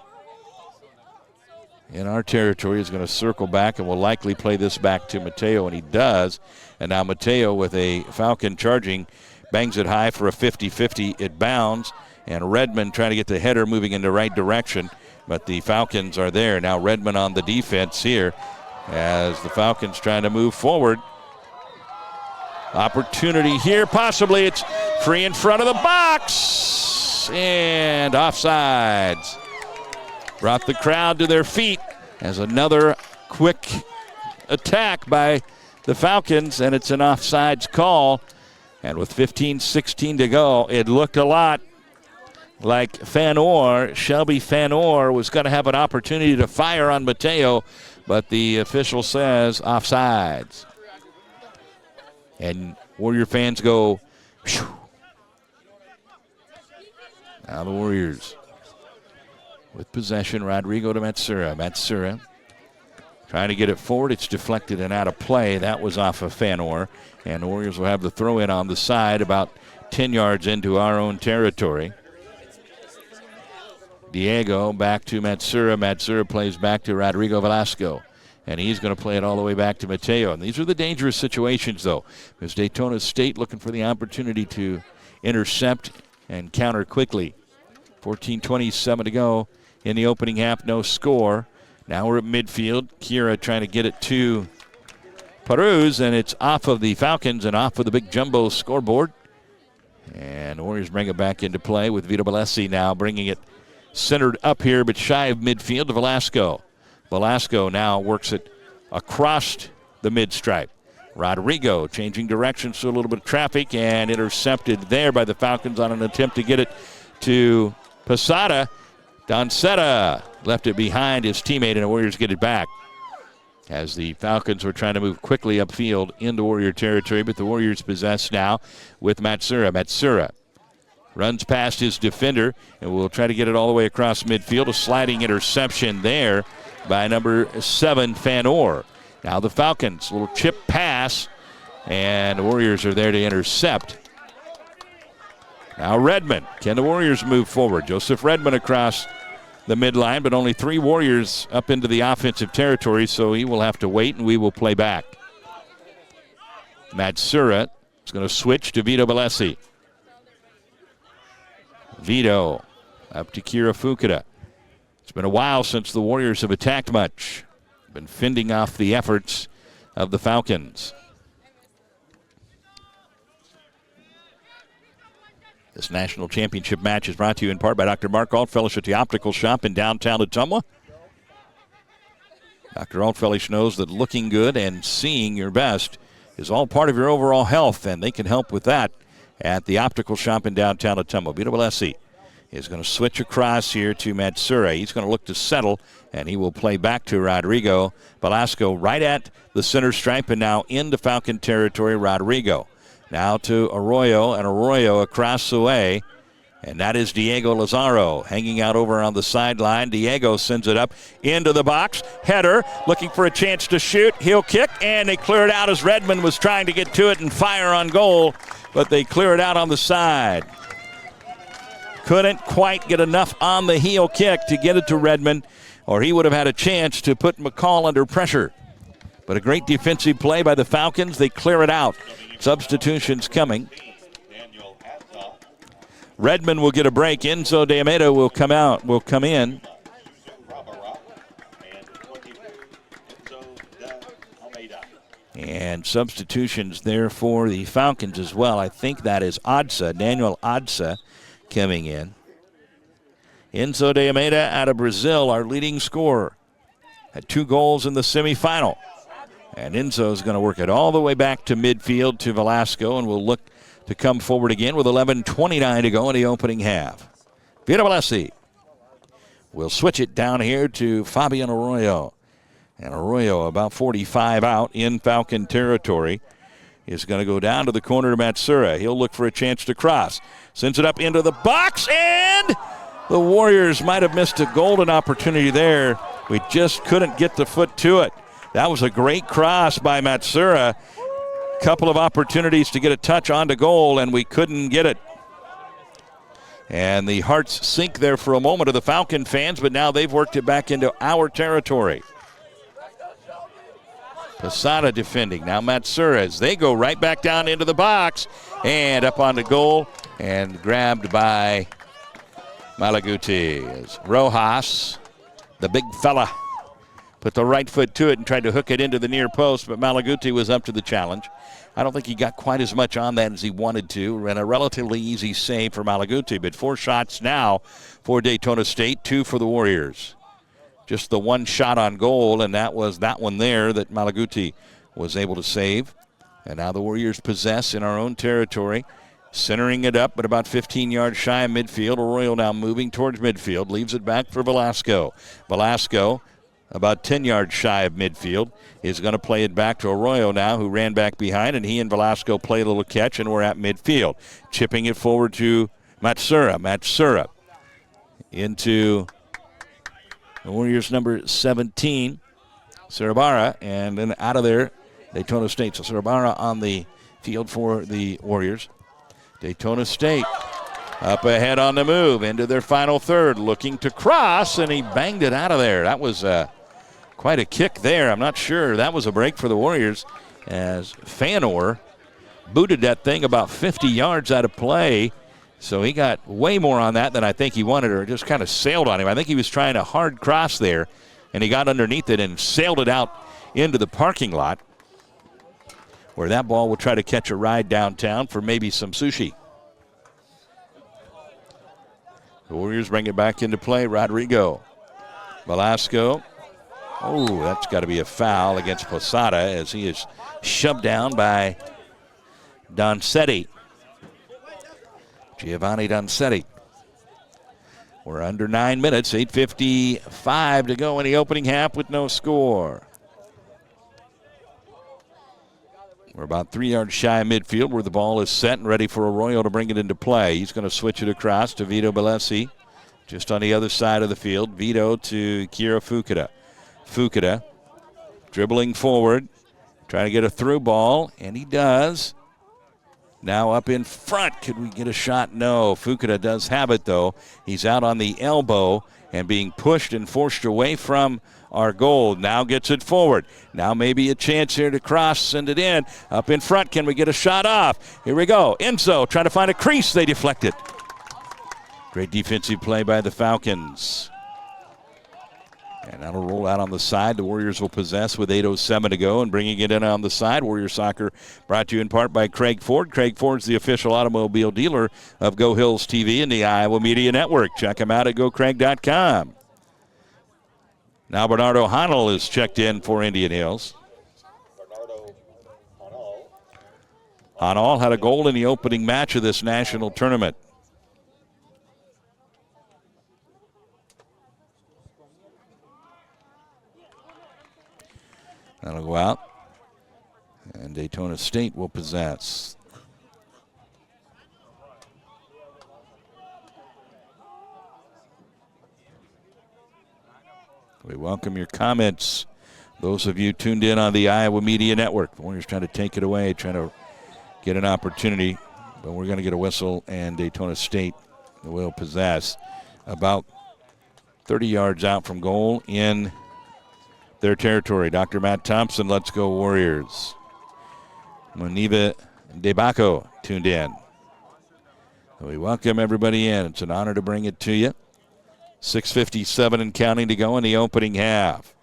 in our territory is going to circle back and will likely play this back to Mateo, and he does. And now Mateo with a Falcon charging, bangs it high for a 50-50. It bounds, and Redmond trying to get the header moving in the right direction, but the Falcons are there. Now Redmond on the defense here as the Falcons trying to move forward. Opportunity here, possibly. It's free in front of the box, and offsides. Brought the crowd to their feet as another quick attack by the Falcons, and it's an offsides call. And with 15:16 to go, it looked a lot like Shelby Fanor was going to have an opportunity to fire on Mateo, but the official says offsides. And Warrior fans go, phew. Now the Warriors with possession. Rodrigo to Matsura. Matsura trying to get it forward. It's deflected and out of play. That was off of Fanor. And the Warriors will have the throw in on the side about 10 yards into our own territory. Diego back to Matsura. Matsura plays back to Rodrigo Velasco. And he's going to play it all the way back to Mateo. And these are the dangerous situations, though, because Daytona State looking for the opportunity to intercept and counter quickly. 14:27 to go in the opening half, no score. Now we're at midfield. Kira trying to get it to Peruz, and it's off of the Falcons and off of the big jumbo scoreboard. And the Warriors bring it back into play with Vito Balesi now bringing it centered up here, but shy of midfield to Velasco. Velasco now works it across the mid-stripe. Rodrigo changing directions to a little bit of traffic and intercepted there by the Falcons on an attempt to get it to Posada. Doncetta left it behind his teammate, and the Warriors get it back as the Falcons were trying to move quickly upfield into Warrior territory, but the Warriors possess now with Matsura. Matsura runs past his defender and will try to get it all the way across midfield. A sliding interception there by number 7, Fanor. Now the Falcons, little chip pass, and the Warriors are there to intercept. Now Redmond. Can the Warriors move forward? Joseph Redmond across the midline, but only 3 Warriors up into the offensive territory, so he will have to wait, and we will play back. Matsura is going to switch to Vito Balesi. Vito up to Kira Fukuda. It's been a while since the Warriors have attacked much. Been fending off the efforts of the Falcons. This national championship match is brought to you in part by Dr. Mark Altfellish at the Optical Shop in downtown Ottumwa. Dr. Altfellish knows that looking good and seeing your best is all part of your overall health, and they can help with that at the Optical Shop in downtown Ottumwa. Vito Balesi is going to switch across here to Matsura. He's going to look to settle, and he will play back to Rodrigo Velasco right at the center stripe, and now into Falcon territory. Rodrigo now to Arroyo, and Arroyo across the way And that is Diego Lazaro hanging out over on the sideline. Diego sends it up into the box. Header, looking for a chance to shoot. He'll kick, and they clear it out as Redmond was trying to get to it and fire on goal, but they clear it out on the side. Couldn't quite get enough on the heel kick to get it to Redmond, or he would have had a chance to put McCall under pressure. But a great defensive play by the Falcons. They clear it out. Substitutions coming. Redmond will get a break. Enzo de Almeida will come in. And substitutions there for the Falcons as well. I think that is Daniel Ihcc coming in. Enzo de Almeida out of Brazil, our leading scorer. Had 2 goals in the semifinal. And Enzo's going to work it all the way back to midfield to Velasco, and will look to come forward again with 11:29 to go in the opening half. Vito Blesi will switch it down here to Fabian Arroyo. And Arroyo, about 45 out in Falcon territory, is going to go down to the corner to Matsura. He'll look for a chance to cross. Sends it up into the box, and the Warriors might have missed a golden opportunity there. We just couldn't get the foot to it. That was a great cross by Matsura. Couple of opportunities to get a touch onto goal, and we couldn't get it. And the hearts sink there for a moment of the Falcon fans, but now they've worked it back into our territory. Posada defending. Now Matsura as they go right back down into the box and up onto goal and grabbed by Malaguti. As Rojas, the big fella, put the right foot to it and tried to hook it into the near post, but Malaguti was up to the challenge. I don't think he got quite as much on that as he wanted to, and a relatively easy save for Malaguti, but 4 shots now for Daytona State, 2 for the Warriors. Just the 1 shot on goal, and that was that one there that Malaguti was able to save. And now the Warriors possess in our own territory, centering it up, but about 15 yards shy of midfield. Arroyo now moving towards midfield, leaves it back for Velasco. Velasco, about 10 yards shy of midfield, is going to play it back to Arroyo now, who ran back behind, and he and Velasco play a little catch, and we're at midfield. Chipping it forward to Matsura. Matsura into the Warriors' number 17, Sarabara, and then out of there, Daytona State. So Sarabara on the field for the Warriors. Daytona State up ahead on the move into their final third, looking to cross, and he banged it out of there. That was quite a kick there. I'm not sure. That was a break for the Warriors as Fanor booted that thing about 50 yards out of play. So he got way more on that than I think he wanted, or just kind of sailed on him. I think he was trying a hard cross there, and he got underneath it and sailed it out into the parking lot, where that ball will try to catch a ride downtown for maybe some sushi. The Warriors bring it back into play. Rodrigo. Velasco. Oh, that's got to be a foul against Posada as he is shoved down by Doncetti. Giovanni Doncetti. We're under 9 minutes, 8:55 to go in the opening half with no score. We're about 3 yards shy of midfield where the ball is set and ready for Arroyo to bring it into play. He's going to switch it across to Vito Bellesi, just on the other side of the field. Vito to Kira Fukuda. Fukuda dribbling forward, trying to get a through ball, and he does. Now up in front. Could we get a shot? No. Fukuda does have it, though. He's out on the elbow and being pushed and forced away from our goal. Now gets it forward. Now maybe a chance here to cross, send it in. Up in front. Can we get a shot off? Here we go. Enzo trying to find a crease. They deflect it. Great defensive play by the Falcons. And that'll roll out on the side. The Warriors will possess with 8:07 to go, and bringing it in on the side. Warrior Soccer brought to you in part by Craig Ford. Craig Ford's the official automobile dealer of Go Hills TV and the Iowa Media Network. Check him out at gocraig.com. Now Bernardo Hanel is checked in for Indian Hills. Hanel had a goal in the opening match of this national tournament. That'll go out, and Daytona State will possess. welcome your comments. Those of you tuned in on the Iowa Media Network. The Warriors trying to take it away, trying to get an opportunity. But we're going to get a whistle, and Daytona State will possess about 30 yards out from goal in their territory. Dr. Matt Thompson, let's go Warriors. Moniva Debaco tuned in. We welcome everybody in. It's an honor to bring it to you. 6:57 and counting to go in the opening half.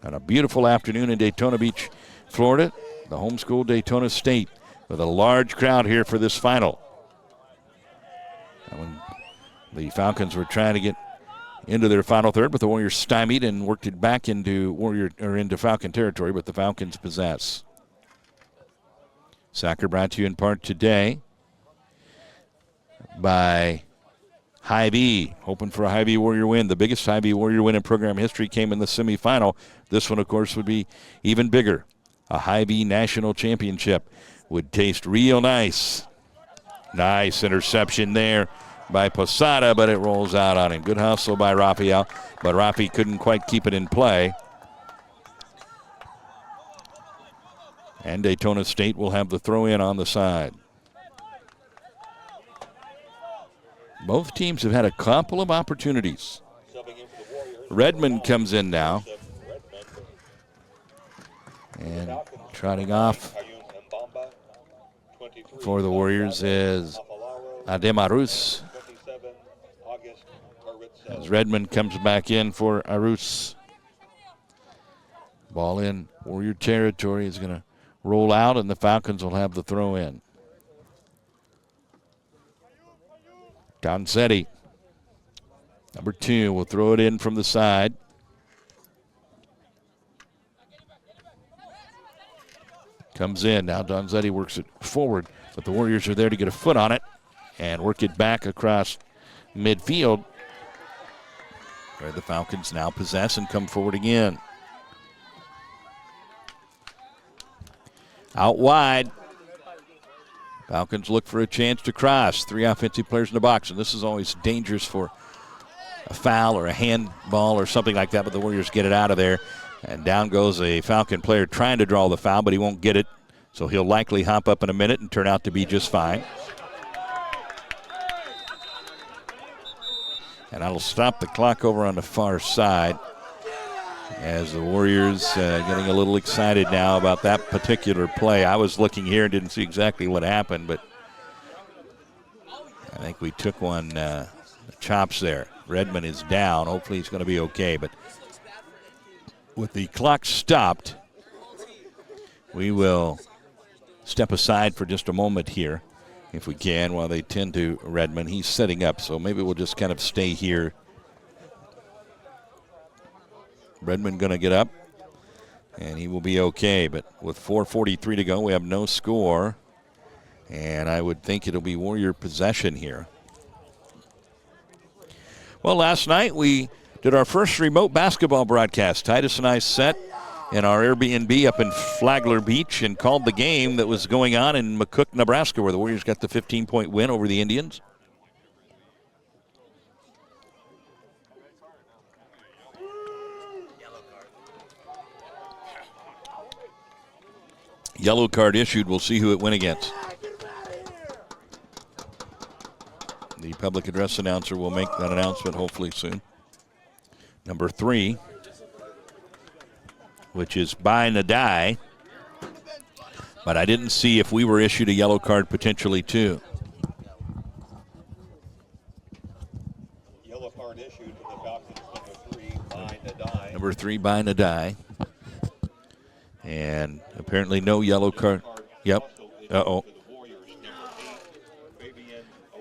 On a beautiful afternoon in Daytona Beach, Florida, the homeschool Daytona State with a large crowd here for this final. And when the Falcons were trying to get into their final third, but the Warriors stymied and worked it back into into Falcon territory, but the Falcons possess. Soccer brought to you in part today by Hy-Vee, hoping for a Hy-Vee Warrior win. The biggest Hy-Vee Warrior win in program history came in the semifinal. This one, of course, would be even bigger. A Hy-Vee National Championship would taste real nice. Nice interception there by Posada, but it rolls out on him. Good hustle by Raphael, but Rafi couldn't quite keep it in play. And Daytona State will have the throw in on the side. Both teams have had a couple of opportunities. Redmond comes in now. And trotting off for the Warriors is Ademarus. As Redmond comes back in for Arus. Ball in Warrior territory is going to roll out, and the Falcons will have the throw in. Donzetti, number 2, will throw it in from the side. Comes in. Now Donzetti works it forward, but the Warriors are there to get a foot on it and work it back across midfield, where the Falcons now possess and come forward again. Out wide. Falcons look for a chance to cross. 3 offensive players in the box, and this is always dangerous for a foul or a handball or something like that, but the Warriors get it out of there. And down goes a Falcon player trying to draw the foul, but he won't get it, so he'll likely hop up in a minute and turn out to be just fine. And that'll stop the clock over on the far side as the Warriors getting a little excited now about that particular play. I was looking here and didn't see exactly what happened, but I think we took one the chops there. Redmond is down. Hopefully he's going to be okay, but with the clock stopped, we will step aside for just a moment here, if we can, while they tend to Redmond. He's setting up, so maybe we'll just kind of stay here. Redmond going to get up, and he will be okay. But with 4:43 to go, we have no score, and I would think it'll be Warrior possession here. Well, last night we did our first remote basketball broadcast. Titus and I sat in our Airbnb up in Flagler Beach and called the game that was going on in McCook, Nebraska, where the Warriors got the 15-point win over the Indians. Yellow card issued. We'll see who it went against. The public address announcer will make that announcement hopefully soon. Number 3, which is By Nadai. But I didn't see if we were issued a yellow card potentially too. Yellow card issued to the Falcons, number 3, By Nadai. Number 3, By Nadai. And apparently no yellow card. Yep. Uh-oh.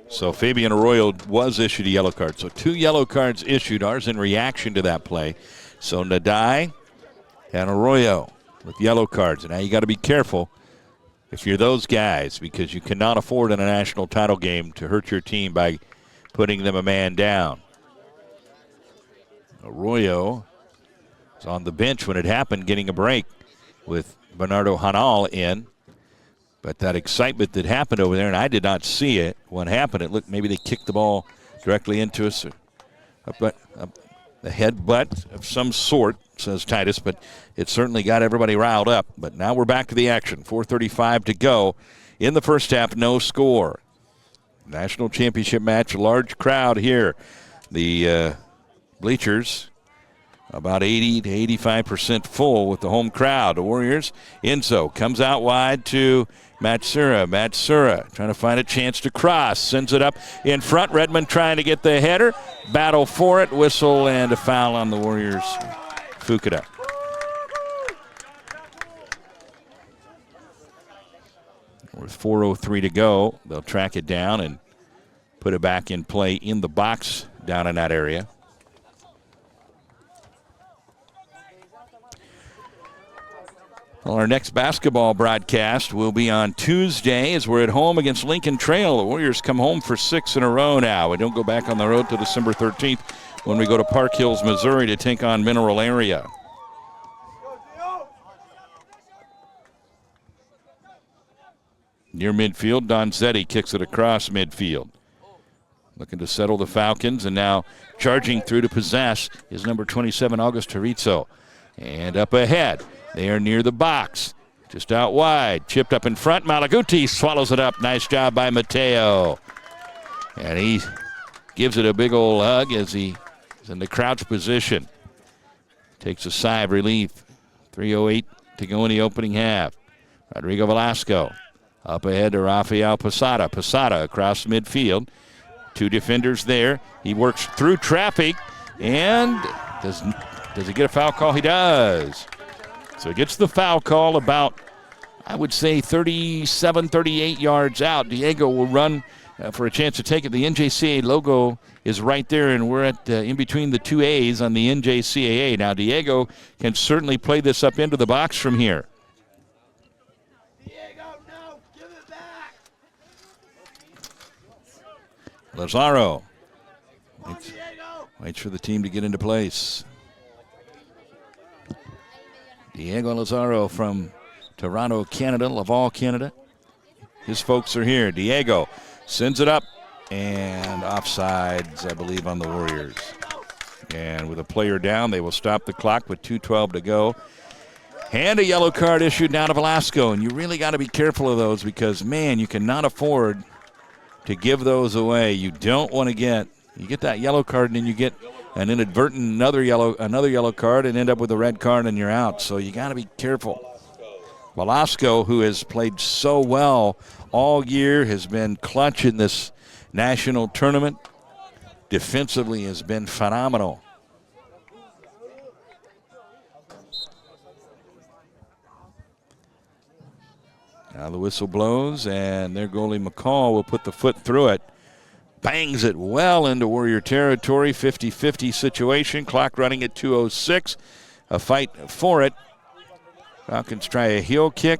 So Fabian Arroyo was issued a yellow card. So 2 yellow cards issued, ours in reaction to that play. So Nadai and Arroyo with yellow cards. And now you got to be careful if you're those guys, because you cannot afford in a national title game to hurt your team by putting them a man down. Arroyo was on the bench when it happened, getting a break with Bernardo Hanal in. But that excitement that happened over there, and I did not see it when it happened. It looked maybe they kicked the ball directly into us. a headbutt of some sort, says Titus, but it certainly got everybody riled up. But now we're back to the action. 4:35 to go in the first half, no score. National championship match, large crowd here. The bleachers about 80 to 85% full with the home crowd. The Warriors, Enzo comes out wide to Njcaa. Njcaa trying to find a chance to cross. Sends it up in front. Redmond trying to get the header. Battle for it. Whistle and a foul on the Warriors. Fukuda. With 4:03 to go, they'll track it down and put it back in play in the box down in that area. Well, our next basketball broadcast will be on Tuesday as we're at home against Lincoln Trail. The Warriors come home for 6 in a row now. We don't go back on the road till December 13th when we go to Park Hills, Missouri to take on Mineral Area. Near midfield, Donzetti kicks it across midfield. Looking to settle the Falcons, and now charging through to possess is number 27, August Terrizzo. And up ahead, they are near the box. Just out wide, chipped up in front. Malaguti swallows it up. Nice job by Mateo. And he gives it a big old hug as he is in the crouch position. Takes a sigh of relief. 3:08 to go in the opening half. Rodrigo Velasco up ahead to Rafael Posada. Posada across midfield. 2 defenders there. He works through traffic and does he get a foul call? He does. So he gets the foul call about, I would say, 37, 38 yards out. Diego will run for a chance to take it. The NJCAA logo is right there, and we're at in between the 2 A's on the NJCAA. Now Diego can certainly play this up into the box from here. Lazaro waits for the team to get into place. Diego Lazaro from Toronto, Canada, Laval, Canada. His folks are here. Diego sends it up, and offsides, I believe, on the Warriors. And with a player down, they will stop the clock with 2:12 to go. And a yellow card issued now to Velasco, and you really got to be careful of those because, man, you cannot afford to give those away. You don't want to get that yellow card, and then you get an inadvertent another yellow card and end up with a red card and you're out. So you got to be careful. Velasco, who has played so well all year, has been clutch in this national tournament. Defensively has been phenomenal. Now the whistle blows, and their goalie McCall will put the foot through it. Bangs it well into Warrior territory. 50-50 situation. Clock running at 2:06. A fight for it. Falcons try a heel kick,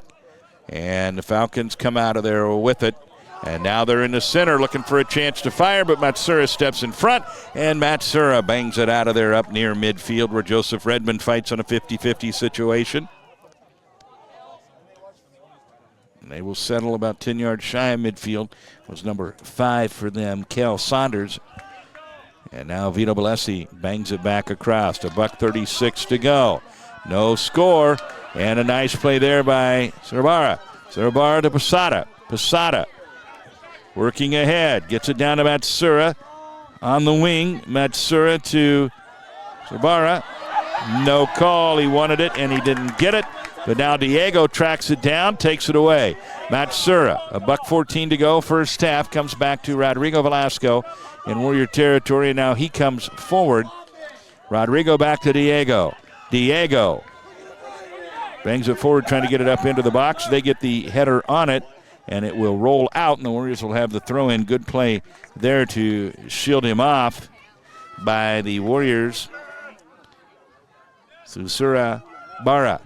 and the Falcons come out of there with it. And now they're in the center looking for a chance to fire, but Njcaa steps in front, and Njcaa bangs it out of there up near midfield where Joseph Redmond fights on a 50-50 situation. And they will settle about 10 yards shy of midfield. It was number 5 for them, Kel Saunders. And now Vito Bellesi bangs it back across. $1:36 to go. No score. And a nice play there by Cervara. Cervara to Posada. Posada working ahead. Gets it down to Njcaa on the wing. Njcaa to Cervara. No call. He wanted it and he didn't get it. But now Diego tracks it down, takes it away. Njcaa, $1:14 to go. First half comes back to Rodrigo Velasco in Warrior territory. And now he comes forward. Rodrigo back to Diego. Diego bangs it forward, trying to get it up into the box. They get the header on it, and it will roll out, and the Warriors will have the throw-in. Good play there to shield him off by the Warriors. Susura Barra.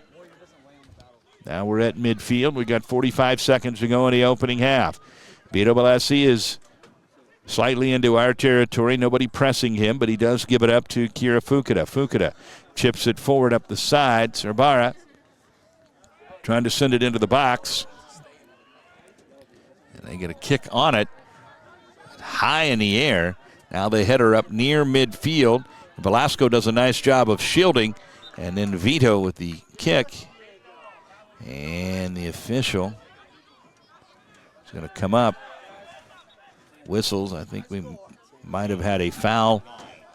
Now we're at midfield. We've got 45 seconds to go in the opening half. Vito Bellesi is slightly into our territory. Nobody pressing him, but he does give it up to Kira Fukuda. Fukuda chips it forward up the side. Cervara trying to send it into the box. And they get a kick on it high in the air. Now they header up near midfield. Velasco does a nice job of shielding, and then Vito with the kick. And the official is going to come up. Whistles. I think we might have had a foul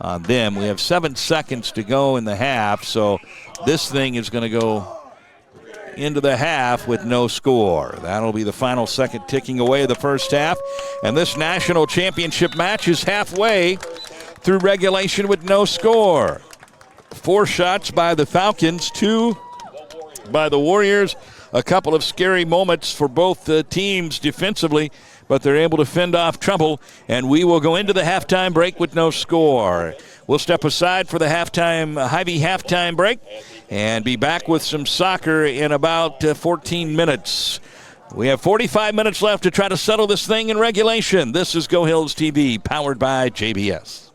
on them. We have 7 seconds to go in the half, so this thing is going to go into the half with no score. That'll be the final second ticking away the first half, and this national championship match is halfway through regulation with no score. 4 shots by the Falcons, 2 by the Warriors. A couple of scary moments for both teams defensively, but they're able to fend off trouble, and we will go into the halftime break with no score. We'll step aside for the Hy-Vee halftime break and be back with some soccer in about 14 minutes. We have 45 minutes left to try to settle this thing in regulation. This is Go Hills TV, powered by JBS.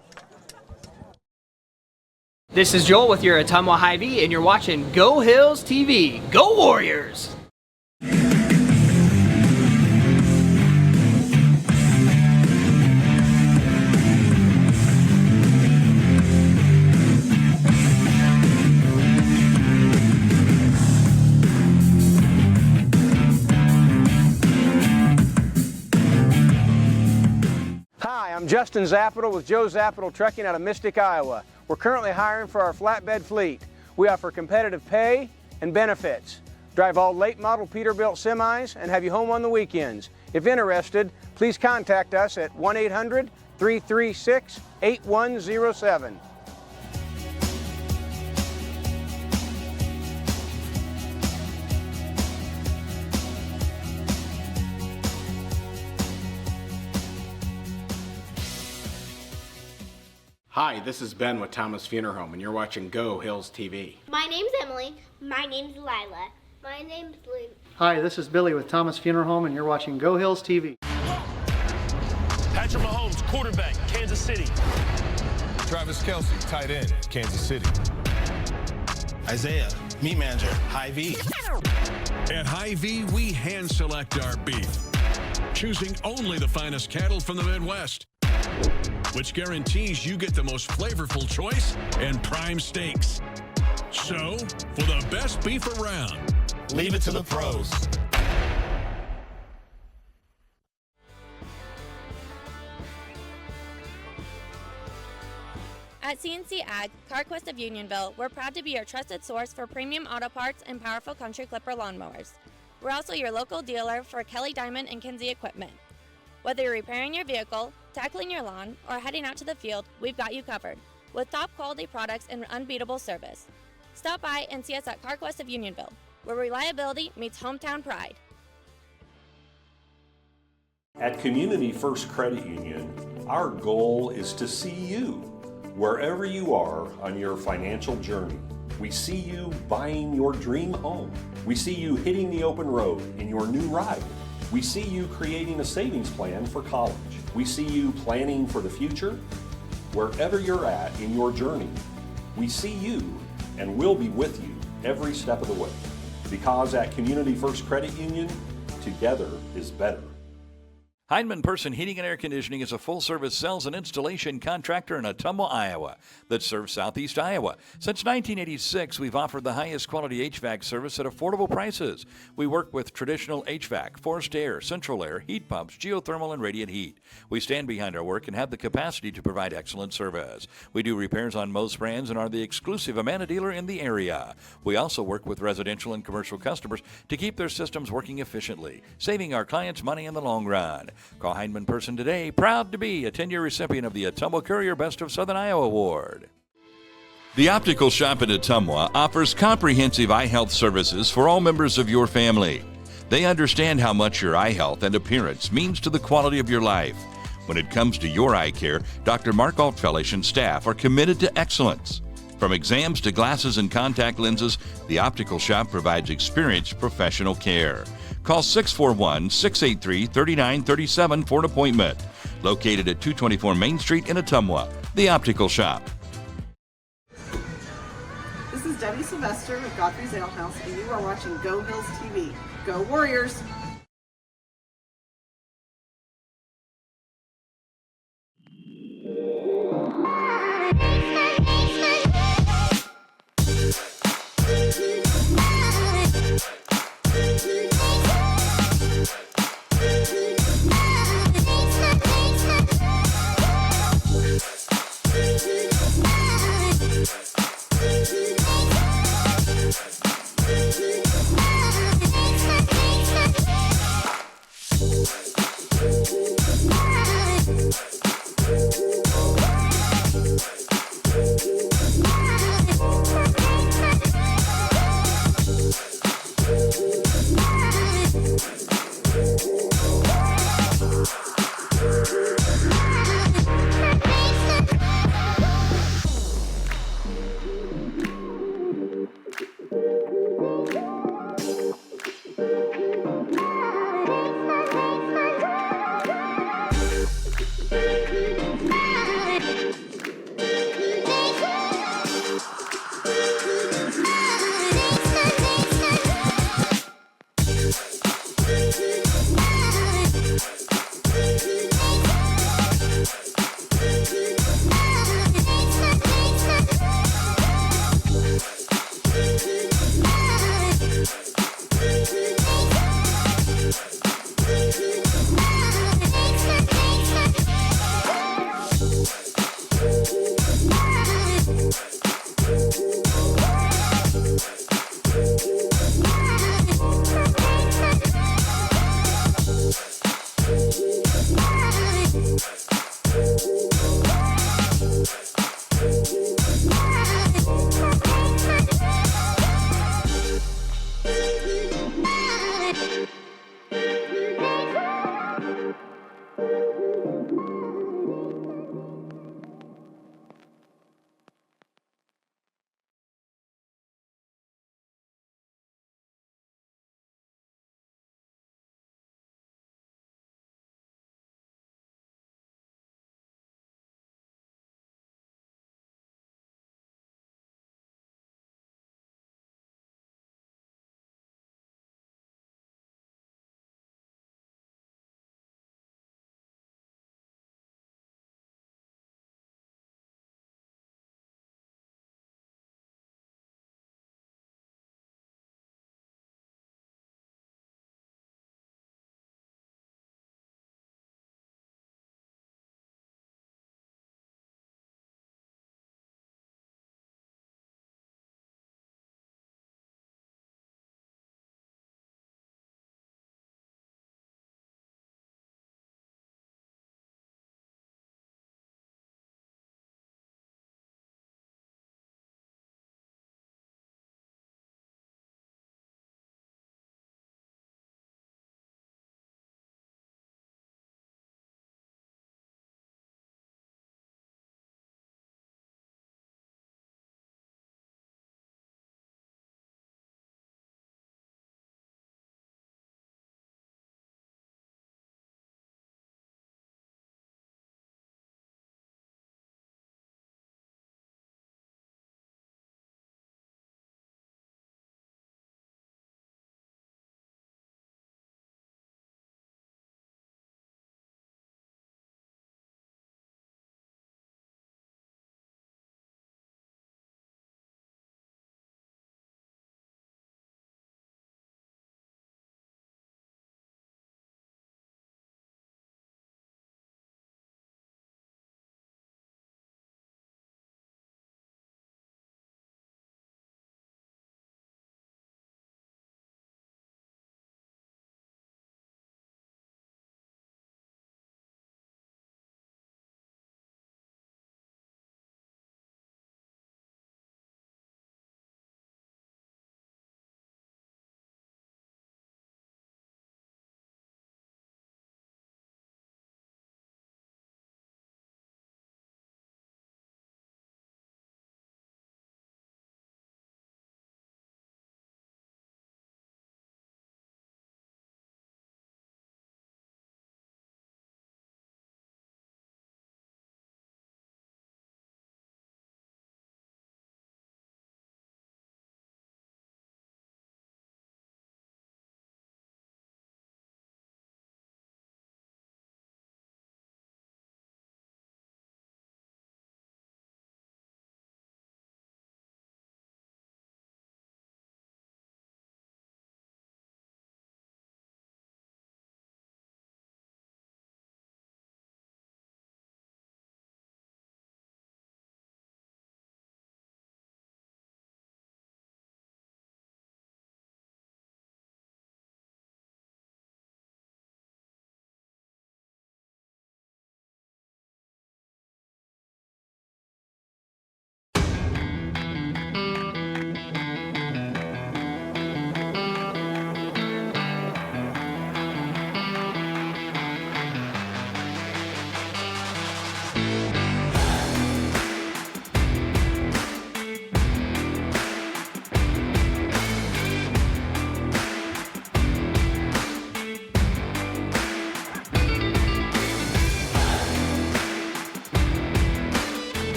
This is Joel with your Ottumwa Hy-Vee, and you're watching Go Hills TV. Go Warriors! Hi, I'm Justin Zappital with Joe Zappital Trucking out of Mystic, Iowa. We're currently hiring for our flatbed fleet. We offer competitive pay and benefits. Drive all late model Peterbilt semis and have you home on the weekends. If interested, please contact us at 1-800-336-8107. Hi, this is Ben with Thomas Funeral Home, and you're watching Go Hills TV. My name's Emily. My name's Lila. My name's Lee. Hi, this is Billy with Thomas Funeral Home, and you're watching Go Hills TV. Patrick Mahomes, quarterback, Kansas City. Travis Kelce, tight end, Kansas City. Isaiah, meat manager, Hy-Vee. At Hy-Vee, we hand select our beef, choosing only the finest cattle from the Midwest, which guarantees you get the most flavorful choice and prime steaks. So, for the best beef around, leave it to the pros. At CNC Ag, CarQuest of Unionville, we're proud to be your trusted source for premium auto parts and powerful country clipper lawnmowers. We're also your local dealer for Kelly Diamond and Kinsey equipment. Whether you're repairing your vehicle, tackling your lawn, or heading out to the field, we've got you covered with top quality products and unbeatable service. Stop by and see us at CarQuest of Unionville, where reliability meets hometown pride. At Community First Credit Union, our goal is to see you wherever you are on your financial journey. We see you buying your dream home. We see you hitting the open road in your new ride. We see you creating a savings plan for college. We see you planning for the future. Wherever you're at in your journey, we see you and we'll be with you every step of the way. Because at Community First Credit Union, together is better. Heinemann Person Heating and Air Conditioning is a full-service sales and installation contractor in Ottumwa, Iowa that serves southeast Iowa. Since 1986, we've offered the highest quality HVAC service at affordable prices. We work with traditional HVAC, forced air, central air, heat pumps, geothermal, and radiant heat. We stand behind our work and have the capacity to provide excellent service. We do repairs on most brands and are the exclusive Amana dealer in the area. We also work with residential and commercial customers to keep their systems working efficiently, saving our clients money in the long run. Call Heinemann Person today, proud to be a 10-year recipient of the Ottumwa Courier Best of Southern Iowa Award. The Optical Shop in Ottumwa offers comprehensive eye health services for all members of your family. They understand how much your eye health and appearance means to the quality of your life. When it comes to your eye care, Dr. Mark Altfellish and staff are committed to excellence. From exams to glasses and contact lenses, the Optical Shop provides experienced professional care. Call 641-683-3937 for an appointment. Located at 224 Main Street in Ottumwa, the Optical Shop. This is Debbie Sylvester with Godfrey's Ale House, and you are watching Go Hills TV. Go Warriors!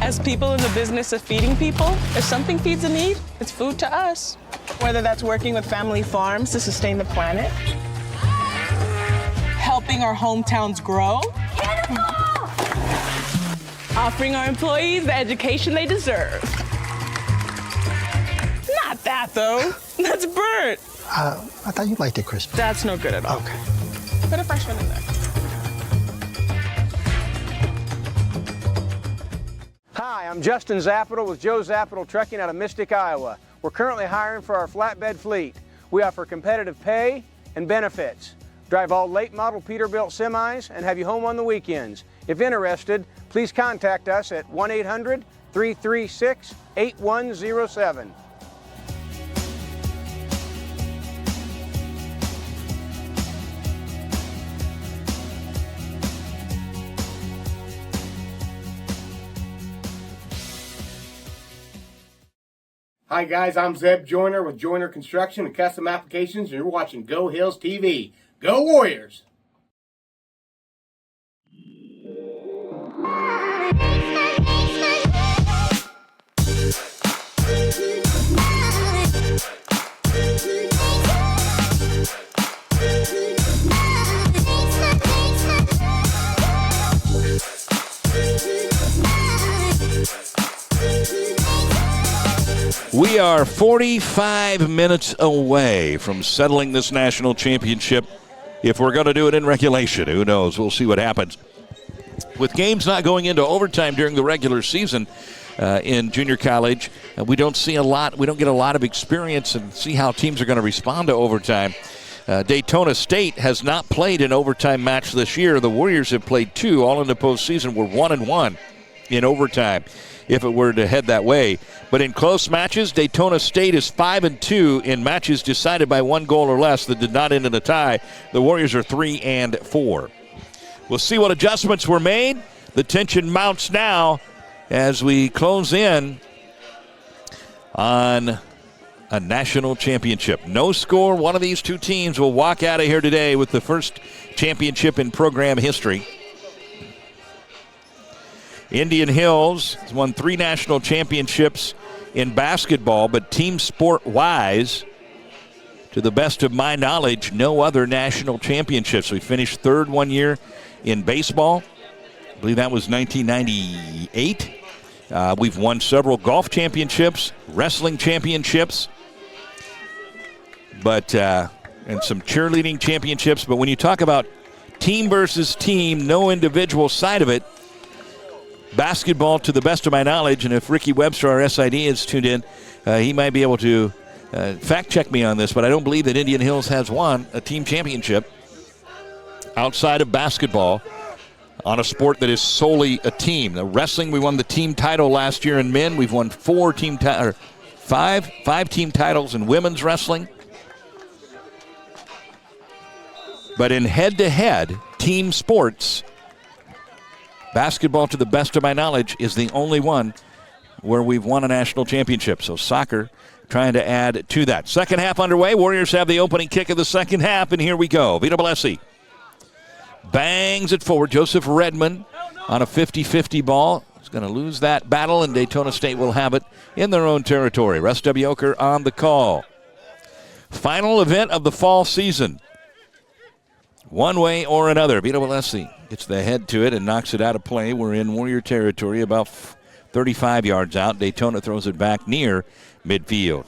As people in the business of feeding people, if something feeds a need, it's food to us. Whether that's working with family farms to sustain the planet, helping our hometowns grow, offering our employees the education they deserve. Not that, though. That's Bert. I thought you liked it crispy. That's no good at all. Okay. Put a fresh one in there. Hi, I'm Justin Zappital with Joe Zappital Trucking out of Mystic, Iowa. We're currently hiring for our flatbed fleet. We offer competitive pay and benefits. Drive all late model Peterbilt semis and have you home on the weekends. If interested, please contact us at 1-800-336-8107. Hi guys, I'm Zeb Joyner with Joyner Construction and Custom Applications, and you're watching Go Hills TV. Go Warriors! We are 45 minutes away from settling this national championship. If we're going to do it in regulation, who knows? We'll see what happens. With games not going into overtime during the regular season in junior college, we don't see a lot. We don't get a lot of experience and see how teams are going to respond to overtime. Daytona State has not played an overtime match this year. The Warriors have played 2 all in the postseason. We're 1-1 in overtime if it were to head that way. But in close matches, Daytona State is 5-2 in matches decided by 1 goal or less that did not end in a tie. The Warriors are 3-4. We'll see what adjustments were made. The tension mounts now as we close in on a national championship. No score. One of these two teams will walk out of here today with the first championship in program history. Indian Hills has won 3 national championships in basketball, but team sport-wise, to the best of my knowledge, no other national championships. We finished 3rd one year in baseball. I believe that was 1998. We've won several golf championships, wrestling championships, and some cheerleading championships. But when you talk about team versus team, no individual side of it, basketball, to the best of my knowledge, and if Ricky Webster, our SID, is tuned in, he might be able to fact check me on this, but I don't believe that Indian Hills has won a team championship outside of basketball on a sport that is solely a team. Now, wrestling, we won the team title last year in men. We've won 5 team titles in women's wrestling. But in head-to-head team sports, basketball, to the best of my knowledge, is the only one where we've won a national championship. So soccer trying to add to that. Second half underway. Warriors have the opening kick of the second half, and here we go. Vito Blesi bangs it forward. Joseph Redmond on a 50-50 ball. He's going to lose that battle, and Daytona State will have it in their own territory. Russ W. Oker on the call. Final event of the fall season. One way or another. Vito Blesi gets the head to it and knocks it out of play. We're in Warrior territory, about 35 yards out. Daytona throws it back near midfield.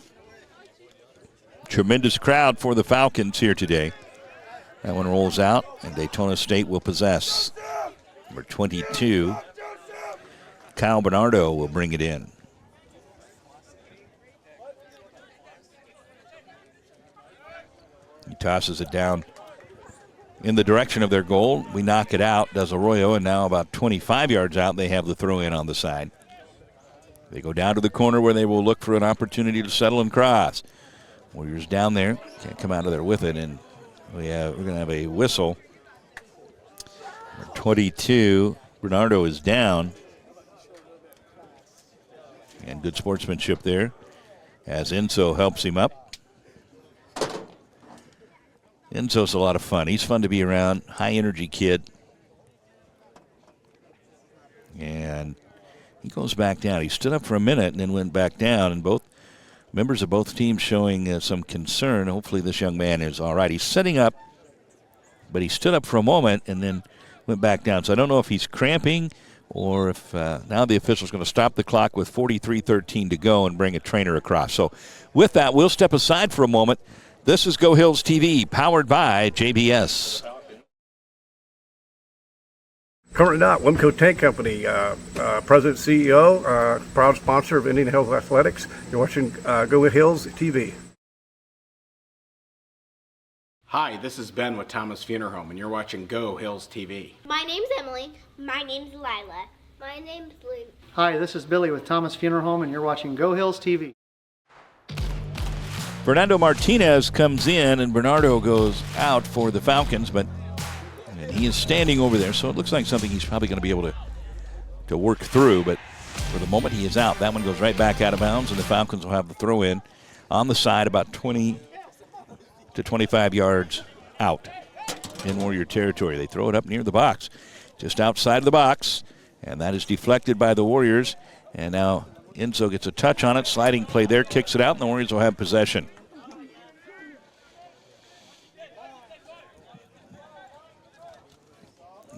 Tremendous crowd for the Falcons here today. That one rolls out, and Daytona State will possess. Number 22, Kyle Bernardo will bring it in. He tosses it down in the direction of their goal. We knock it out, does Arroyo, and now about 25 yards out, they have the throw in on the side. They go down to the corner where they will look for an opportunity to settle and cross. Warriors down there, can't come out of there with it, and we're going to have a whistle. Number 22, Bernardo is down. And good sportsmanship there as Enzo helps him up. Enzo's a lot of fun. He's fun to be around. High energy kid. And He goes back down. He stood up for a minute and then went back down, and both members of both teams showing some concern. Hopefully this young man is all right. He's sitting up, but he stood up for a moment and then went back down. So I don't know if he's cramping or if now the official's going to stop the clock with 43:13 to go and bring a trainer across. So with that, we'll step aside for a moment. This is Go Hills TV, powered by JBS. Currently not. Wimco Tank Company, President, CEO, proud sponsor of Indian Hills Athletics. You're watching Go Hills TV. Hi, this is Ben with Thomas Funeral Home, and you're watching Go Hills TV. My name's Emily. My name's Lila. My name's Lynn. Hi, this is Billy with Thomas Funeral Home, and you're watching Go Hills TV. Fernando Martinez comes in, and Bernardo goes out for the Falcons, but he is standing over there, so it looks like something he's probably going to be able to work through, but for the moment he is out. That one goes right back out of bounds, and the Falcons will have the throw in on the side about 20 to 25 yards out in Warrior territory. They throw it up near the box, just outside of the box, and that is deflected by the Warriors, and now Enzo gets a touch on it, sliding play there, kicks it out, and the Warriors will have possession.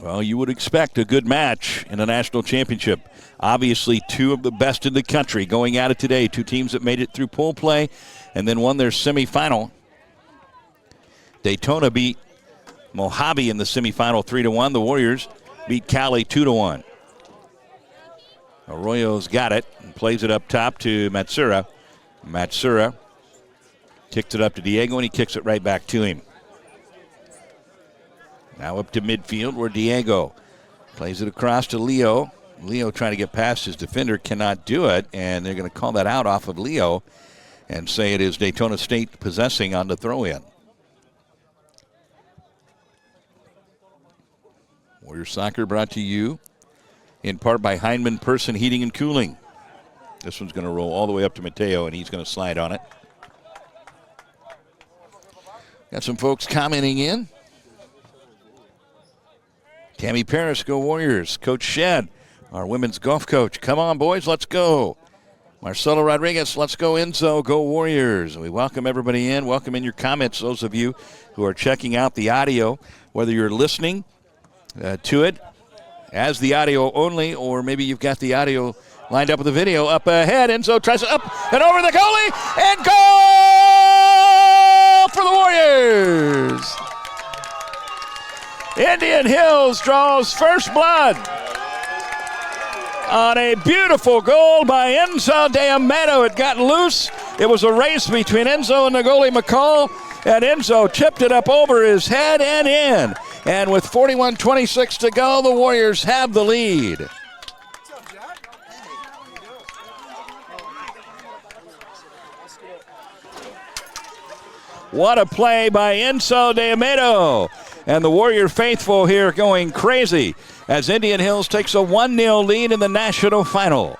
Well, you would expect a good match in a national championship. Obviously, two of the best in the country going at it today. Two teams that made it through pool play and then won their semifinal. Daytona beat Mojave in the semifinal 3-1. The Warriors beat Cali 2-1. Arroyo's got it and plays it up top to Matsura. Matsura kicks it up to Diego, and he kicks it right back to him. Now up to midfield where Diego plays it across to Leo. Leo trying to get past his defender, cannot do it, and they're going to call that out off of Leo and say it is Daytona State possessing on the throw-in. Warrior Soccer brought to you in part by Heinemann Person Heating and Cooling. This one's going to roll all the way up to Mateo, and he's going to slide on it. Got some folks commenting in. Tammy Paris, go Warriors. Coach Shedd, our women's golf coach. Come on, boys, let's go. Marcelo Rodriguez, let's go Enzo, go Warriors. We welcome everybody in. Welcome in your comments, those of you who are checking out the audio, whether you're listening to it as the audio only, or maybe you've got the audio lined up with the video. Up ahead, Enzo tries it up and over the goalie, and goal for the Warriors. Indian Hills draws first blood on a beautiful goal by Enzo de Amedo. It got loose. It was a race between Enzo and the goalie McCall, and Enzo chipped it up over his head and in. And with 41:26 to go, the Warriors have the lead. What a play by Enzo de Amedo. And the Warrior faithful here going crazy as Indian Hills takes a 1-0 lead in the national final.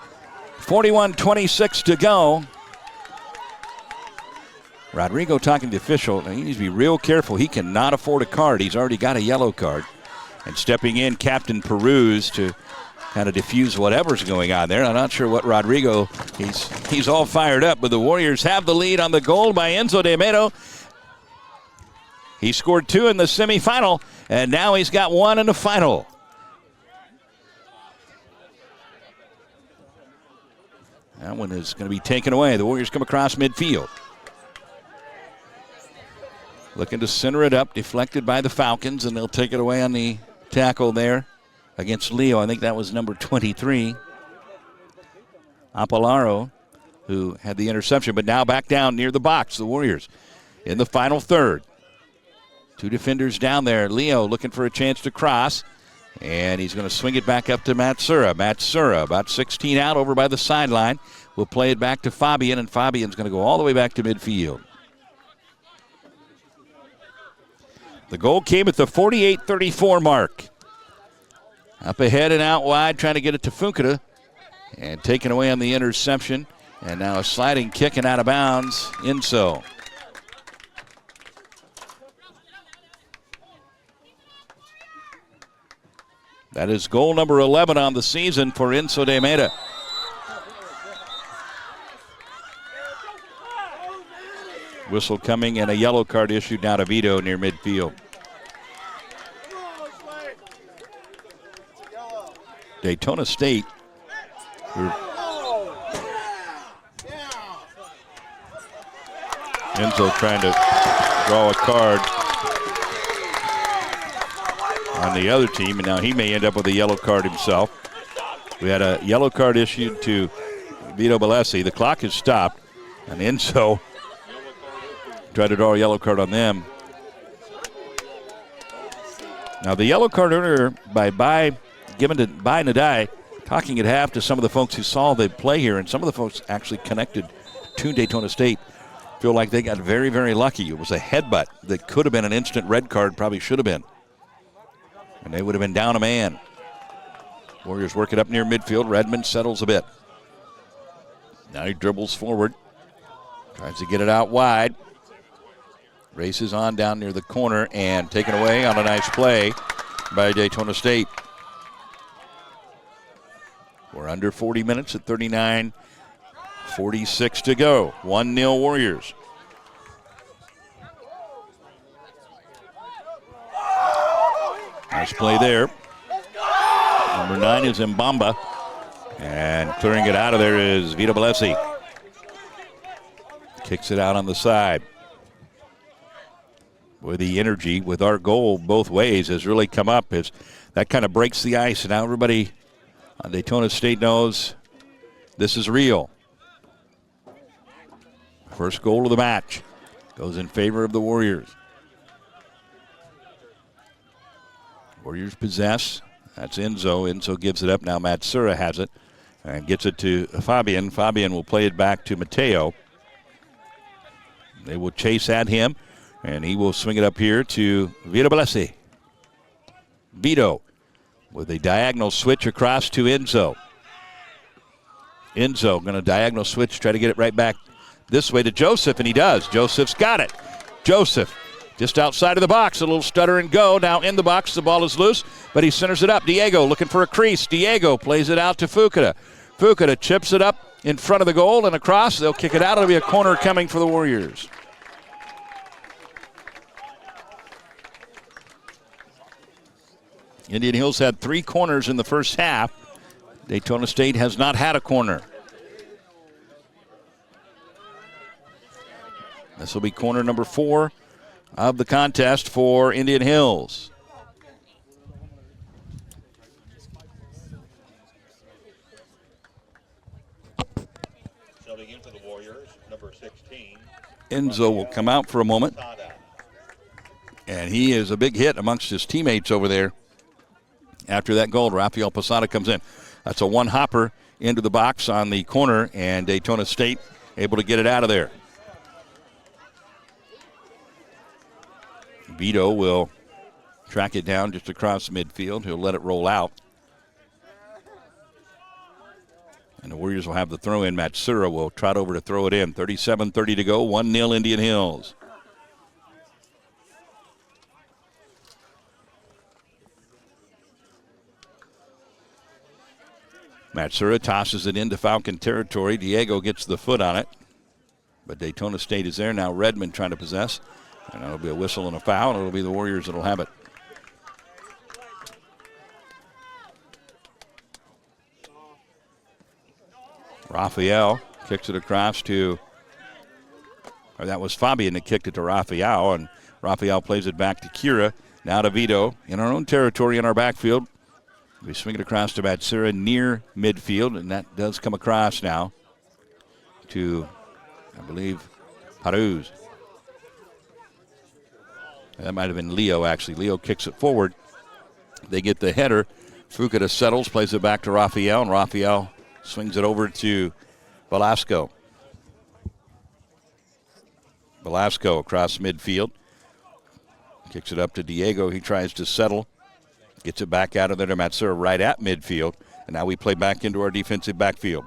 41:26 to go. Rodrigo talking to the official. He needs to be real careful. He cannot afford a card. He's already got a yellow card. And stepping in, Captain Peruz to kind of diffuse whatever's going on there. I'm not sure what Rodrigo, he's all fired up, but the Warriors have the lead on the goal by Enzo de Amedo. He scored 2 in the semifinal, and now he's got 1 in the final. That one is going to be taken away. The Warriors come across midfield. Looking to center it up, deflected by the Falcons, and they'll take it away on the tackle there against Leo. I think that was number 23, Apolaro, who had the interception, but now back down near the box. The Warriors in the final third. 2 defenders down there. Leo looking for a chance to cross, and he's going to swing it back up to Matsura. Matsura, about 16 out over by the sideline. We'll play it back to Fabian, and Fabian's going to go all the way back to midfield. The goal came at the 48:34 mark. Up ahead and out wide, trying to get it to Funkada, and taken away on the interception. And now a sliding kick and out of bounds. Enzo. That is goal number 11 on the season for Enzo de Amedo. Whistle coming and a yellow card issued now to Vito near midfield. Daytona State. Enzo trying to draw a card on the other team, and now he may end up with a yellow card himself. We had a yellow card issued to Vito Bellesi. The clock has stopped, and Enzo tried to draw a yellow card on them. Now the yellow card earlier given to Bai Nadai, talking at half to some of the folks who saw the play here, and some of the folks actually connected to Daytona State feel like they got very, very lucky. It was a headbutt that could have been an instant red card, probably should have been. And they would have been down a man. Warriors work it up near midfield. Redmond settles a bit. Now he dribbles forward. Tries to get it out wide. Races on down near the corner and taken away on a nice play by Daytona State. We're under 40 minutes at 39:46 to go. 1-0 Warriors. Nice play there. Number 9 is Mbamba. And clearing it out of there is Vito Bellesi. Kicks it out on the side. Boy, the energy with our goal both ways has really come up. That kind of breaks the ice, and now everybody on Daytona State knows this is real. First goal of the match goes in favor of the Warriors. Warriors possess. That's Enzo. Enzo gives it up. Now Matsura has it and gets it to Fabian. Fabian will play it back to Mateo. They will chase at him, and he will swing it up here to Vito Bellesi. Vito with a diagonal switch across to Enzo. Enzo going to diagonal switch, try to get it right back this way to Joseph, and he does. Joseph's got it. Joseph just outside of the box, a little stutter and go. Now in the box, the ball is loose, but he centers it up. Diego looking for a crease. Diego plays it out to Fukuda. Fukuda chips it up in front of the goal and across. They'll kick it out. It'll be a corner coming for the Warriors. Indian Hills had 3 corners in the first half. Daytona State has not had a corner. This will be corner number 4 of the contest for Indian Hills. Subbing in for the Warriors, number 16. Enzo will come out for a moment. And he is a big hit amongst his teammates over there. After that goal, Rafael Posada comes in. That's a one-hopper into the box on the corner, and Daytona State able to get it out of there. Vito will track it down just across midfield. He'll let it roll out. And the Warriors will have the throw in. Matsura will trot over to throw it in. 37-30 to go. 1-0 Indian Hills. Matsura tosses it into Falcon territory. Diego gets the foot on it. But Daytona State is there now. Redmond trying to possess. And that'll be a whistle and a foul, and it'll be the Warriors that'll have it. Rafael kicks it across to, or that was Fabian that kicked it to Rafael, and Rafael plays it back to Kira. Now to Vito in our own territory in our backfield. We swing it across to Matsura near midfield, and that does come across now to, I believe, Paruz. That might have been Leo, actually. Leo kicks it forward. They get the header. Fukuda settles, plays it back to Rafael, and Rafael swings it over to Velasco. Velasco across midfield. Kicks it up to Diego. He tries to settle. Gets it back out of there to Matsura right at midfield. And now we play back into our defensive backfield.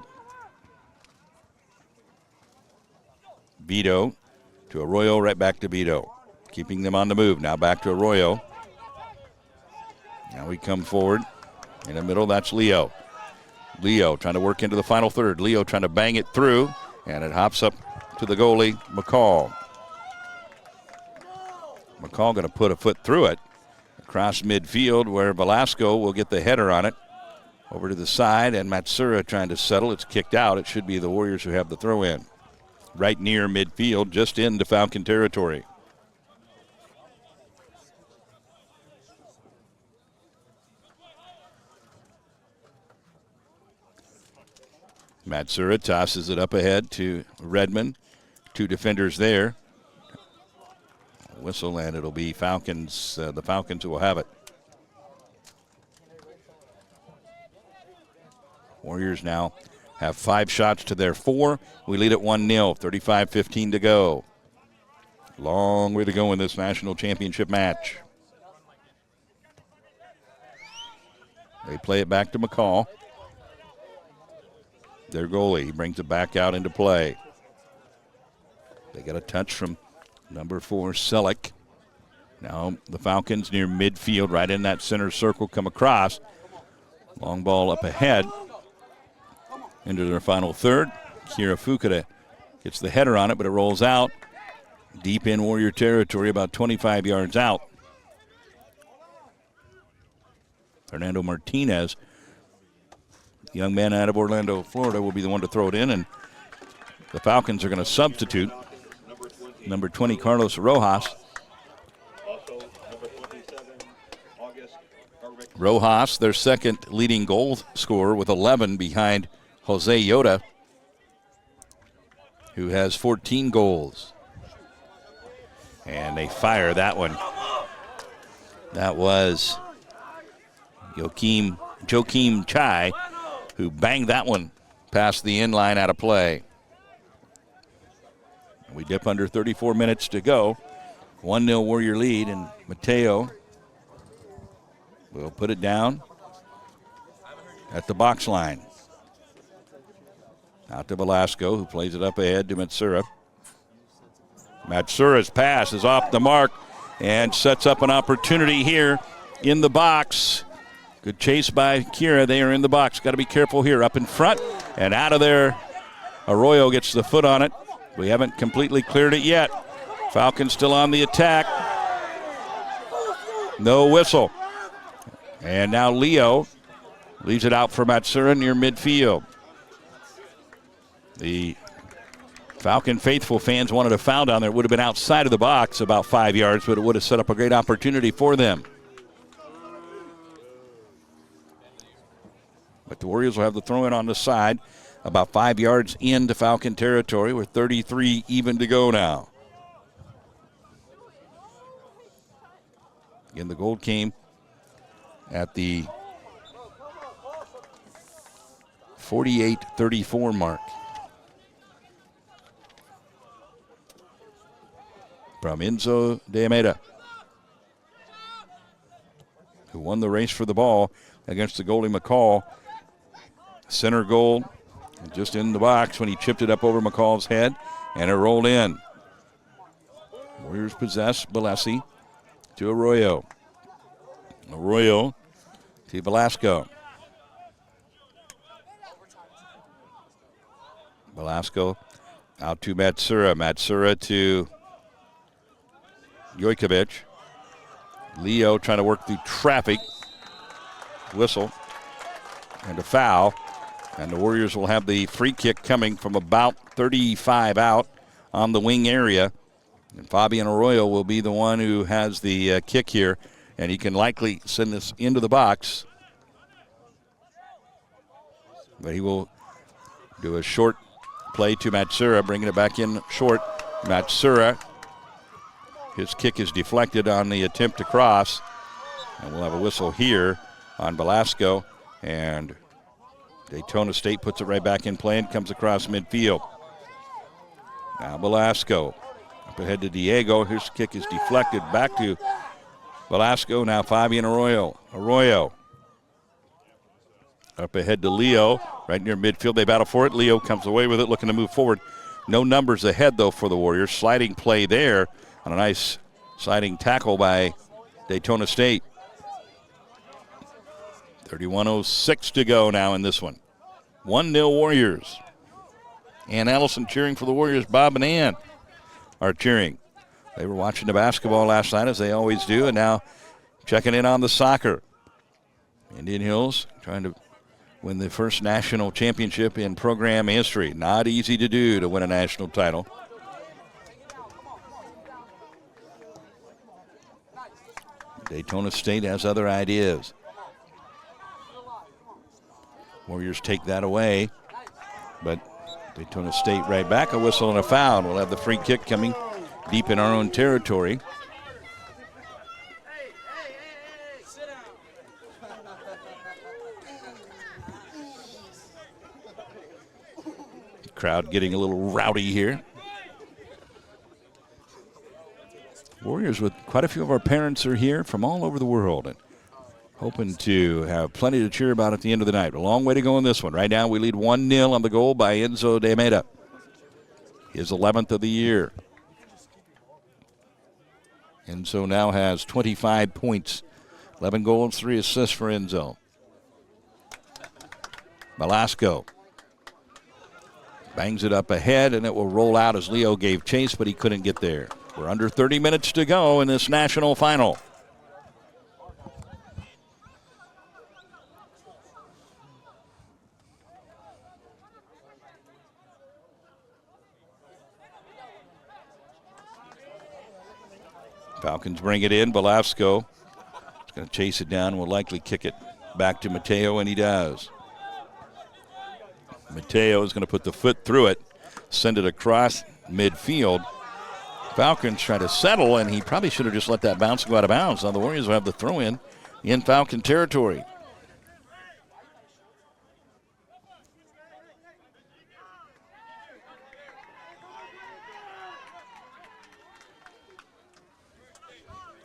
Vito to Arroyo, right back to Vito. Keeping them on the move. Now back to Arroyo. Now we come forward. In the middle, that's Leo. Leo trying to work into the final third. Leo trying to bang it through. And it hops up to the goalie, McCall. McCall going to put a foot through it across midfield where Velasco will get the header on it. Over to the side, and Matsura trying to settle. It's kicked out. It should be the Warriors who have the throw in. Right near midfield, just into Falcon territory. Matsura tosses it up ahead to Redmond. 2 defenders there. Whistle, and it'll be Falcons. The Falcons who will have it. Warriors now have 5 shots to their 4. We lead at 1-0, 35-15 to go. Long way to go in this national championship match. They play it back to McCall. Their goalie, he brings it back out into play. They get a touch from number 4, Selleck. Now the Falcons near midfield, right in that center circle, come across. Long ball up ahead. Into their final third. Kira Fukada gets the header on it, but it rolls out deep in Warrior territory, about 25 yards out. Fernando Martinez, young man out of Orlando, Florida, will be the one to throw it in, and the Falcons are going to substitute number 20, Carlos Rojas. Rojas, their second leading goal scorer with 11 behind Jose Yoda, who has 14 goals. And they fire that one. That was Joakim Njcaa, who banged that one past the end line out of play. We dip under 34 minutes to go. 1-0 Warrior lead, and Mateo will put it down at the box line. Out to Velasco, who plays it up ahead to Matsura. Matsura's pass is off the mark and sets up an opportunity here in the box. Good chase by Kira. They are in the box. Got to be careful here. Up in front and out of there. Arroyo gets the foot on it. We haven't completely cleared it yet. Falcons still on the attack. No whistle. And now Leo leaves it out for Matsura near midfield. The Falcon faithful fans wanted a foul down there. It would have been outside of the box about 5 yards, but it would have set up a great opportunity for them. But the Warriors will have the throw in on the side, about 5 yards into Falcon territory with 33 even to go now. Again, the goal came at the 48-34 mark. From Enzo de Almeida, who won the race for the ball against the goalie McCall. Center goal, just in the box when he chipped it up over McCall's head, and it rolled in. Warriors possess Balesi to Arroyo. Arroyo to Velasco. Velasco out to Matsura. Matsura to Jojkovic. Leo trying to work through traffic. Whistle and a foul. And the Warriors will have the free kick coming from about 35 out on the wing area. And Fabian Arroyo will be the one who has the kick here. And he can likely send this into the box. But he will do a short play to Matsura, bringing it back in short. Matsura, his kick is deflected on the attempt to cross. And we'll have a whistle here on Velasco. And Daytona State puts it right back in play and comes across midfield. Now Velasco up ahead to Diego. His kick is deflected back to Velasco. Now Fabian Arroyo. Arroyo up ahead to Leo. Right near midfield. They battle for it. Leo comes away with it, looking to move forward. No numbers ahead, though, for the Warriors. Sliding play there on a nice sliding tackle by Daytona State. 31:06 to go now in this one. 1-0 Warriors. Ann Allison cheering for the Warriors. Bob and Ann are cheering. They were watching the basketball last night, as they always do, and now checking in on the soccer. Indian Hills trying to win the first national championship in program history. Not easy to do to win a national title. Daytona State has other ideas. Warriors take that away, but Daytona State right back. A whistle and a foul. We'll have the free kick coming deep in our own territory. Crowd getting a little rowdy here. Warriors with quite a few of our parents are here from all over the world and hoping to have plenty to cheer about at the end of the night. A long way to go in this one. Right now we lead 1-0 on the goal by Enzo de Almeida. His 11th of the year. Enzo now has 25 points. 11 goals, 3 assists for Enzo. Velasco bangs it up ahead, and it will roll out as Leo gave chase, but he couldn't get there. We're under 30 minutes to go in this national final. Falcons bring it in. Velasco is going to chase it down and will likely kick it back to Mateo, and he does. Mateo is going to put the foot through it, send it across midfield. Falcons try to settle, and he probably should have just let that bounce go out of bounds. Now the Warriors will have the throw in Falcon territory.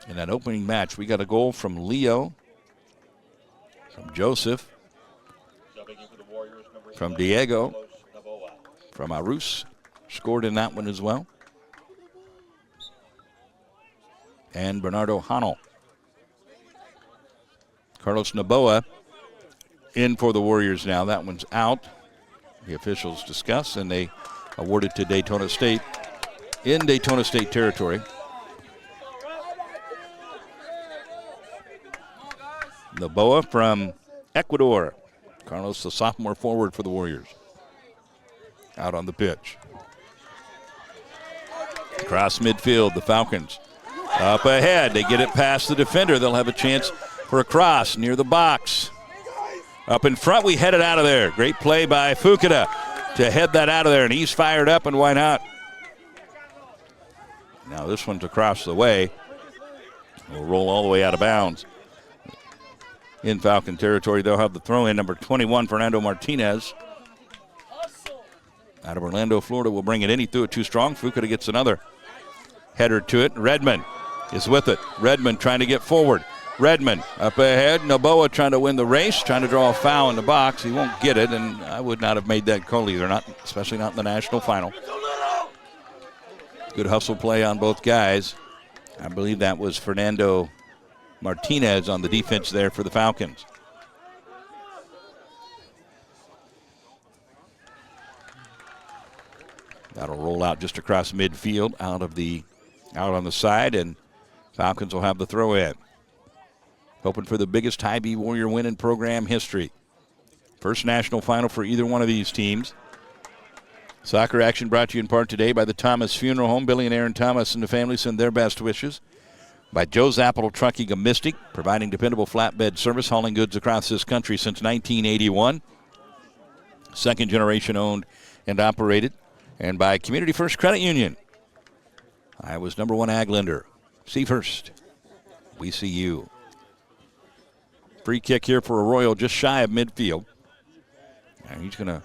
In that opening match, we got a goal from Leo, from Joseph, from Diego, from Arus, scored in that one as well. And Bernardo Hanel. Carlos Noboa in for the Warriors now. That one's out. The officials discuss, and they award it to Daytona State in Daytona State territory. Noboa from Ecuador. Carlos, the sophomore forward for the Warriors. Out on the pitch. Across midfield, the Falcons. Up ahead, they get it past the defender. They'll have a chance for a cross near the box. Up in front, we head it out of there. Great play by Fukuda to head that out of there, and he's fired up, and why not? Now this one's across the way. We'll roll all the way out of bounds. In Falcon territory, they'll have the throw-in, number 21, Fernando Martinez. Out of Orlando, Florida, will bring it in. He threw it too strong. Fukuda gets another header to it. Redmond is with it. Redmond trying to get forward. Redmond up ahead. Noboa trying to win the race, trying to draw a foul in the box. He won't get it, and I would not have made that call either, especially not in the national final. Good hustle play on both guys. I believe that was Fernando Martinez on the defense there for the Falcons. That'll roll out just across midfield, out on the side, and Falcons will have the throw in. Hoping for the biggest High B Warrior win in program history. First national final for either one of these teams. Soccer action brought to you in part today by the Thomas Funeral Home. Billy and Aaron Thomas and the family send their best wishes. By Joe's Apple Trucking of Mystic, providing dependable flatbed service, hauling goods across this country since 1981. Second generation owned and operated. And by Community First Credit Union, Iowa's #1 ag lender. See first. We see you. Free kick here for Arroyo, just shy of midfield. And he's going to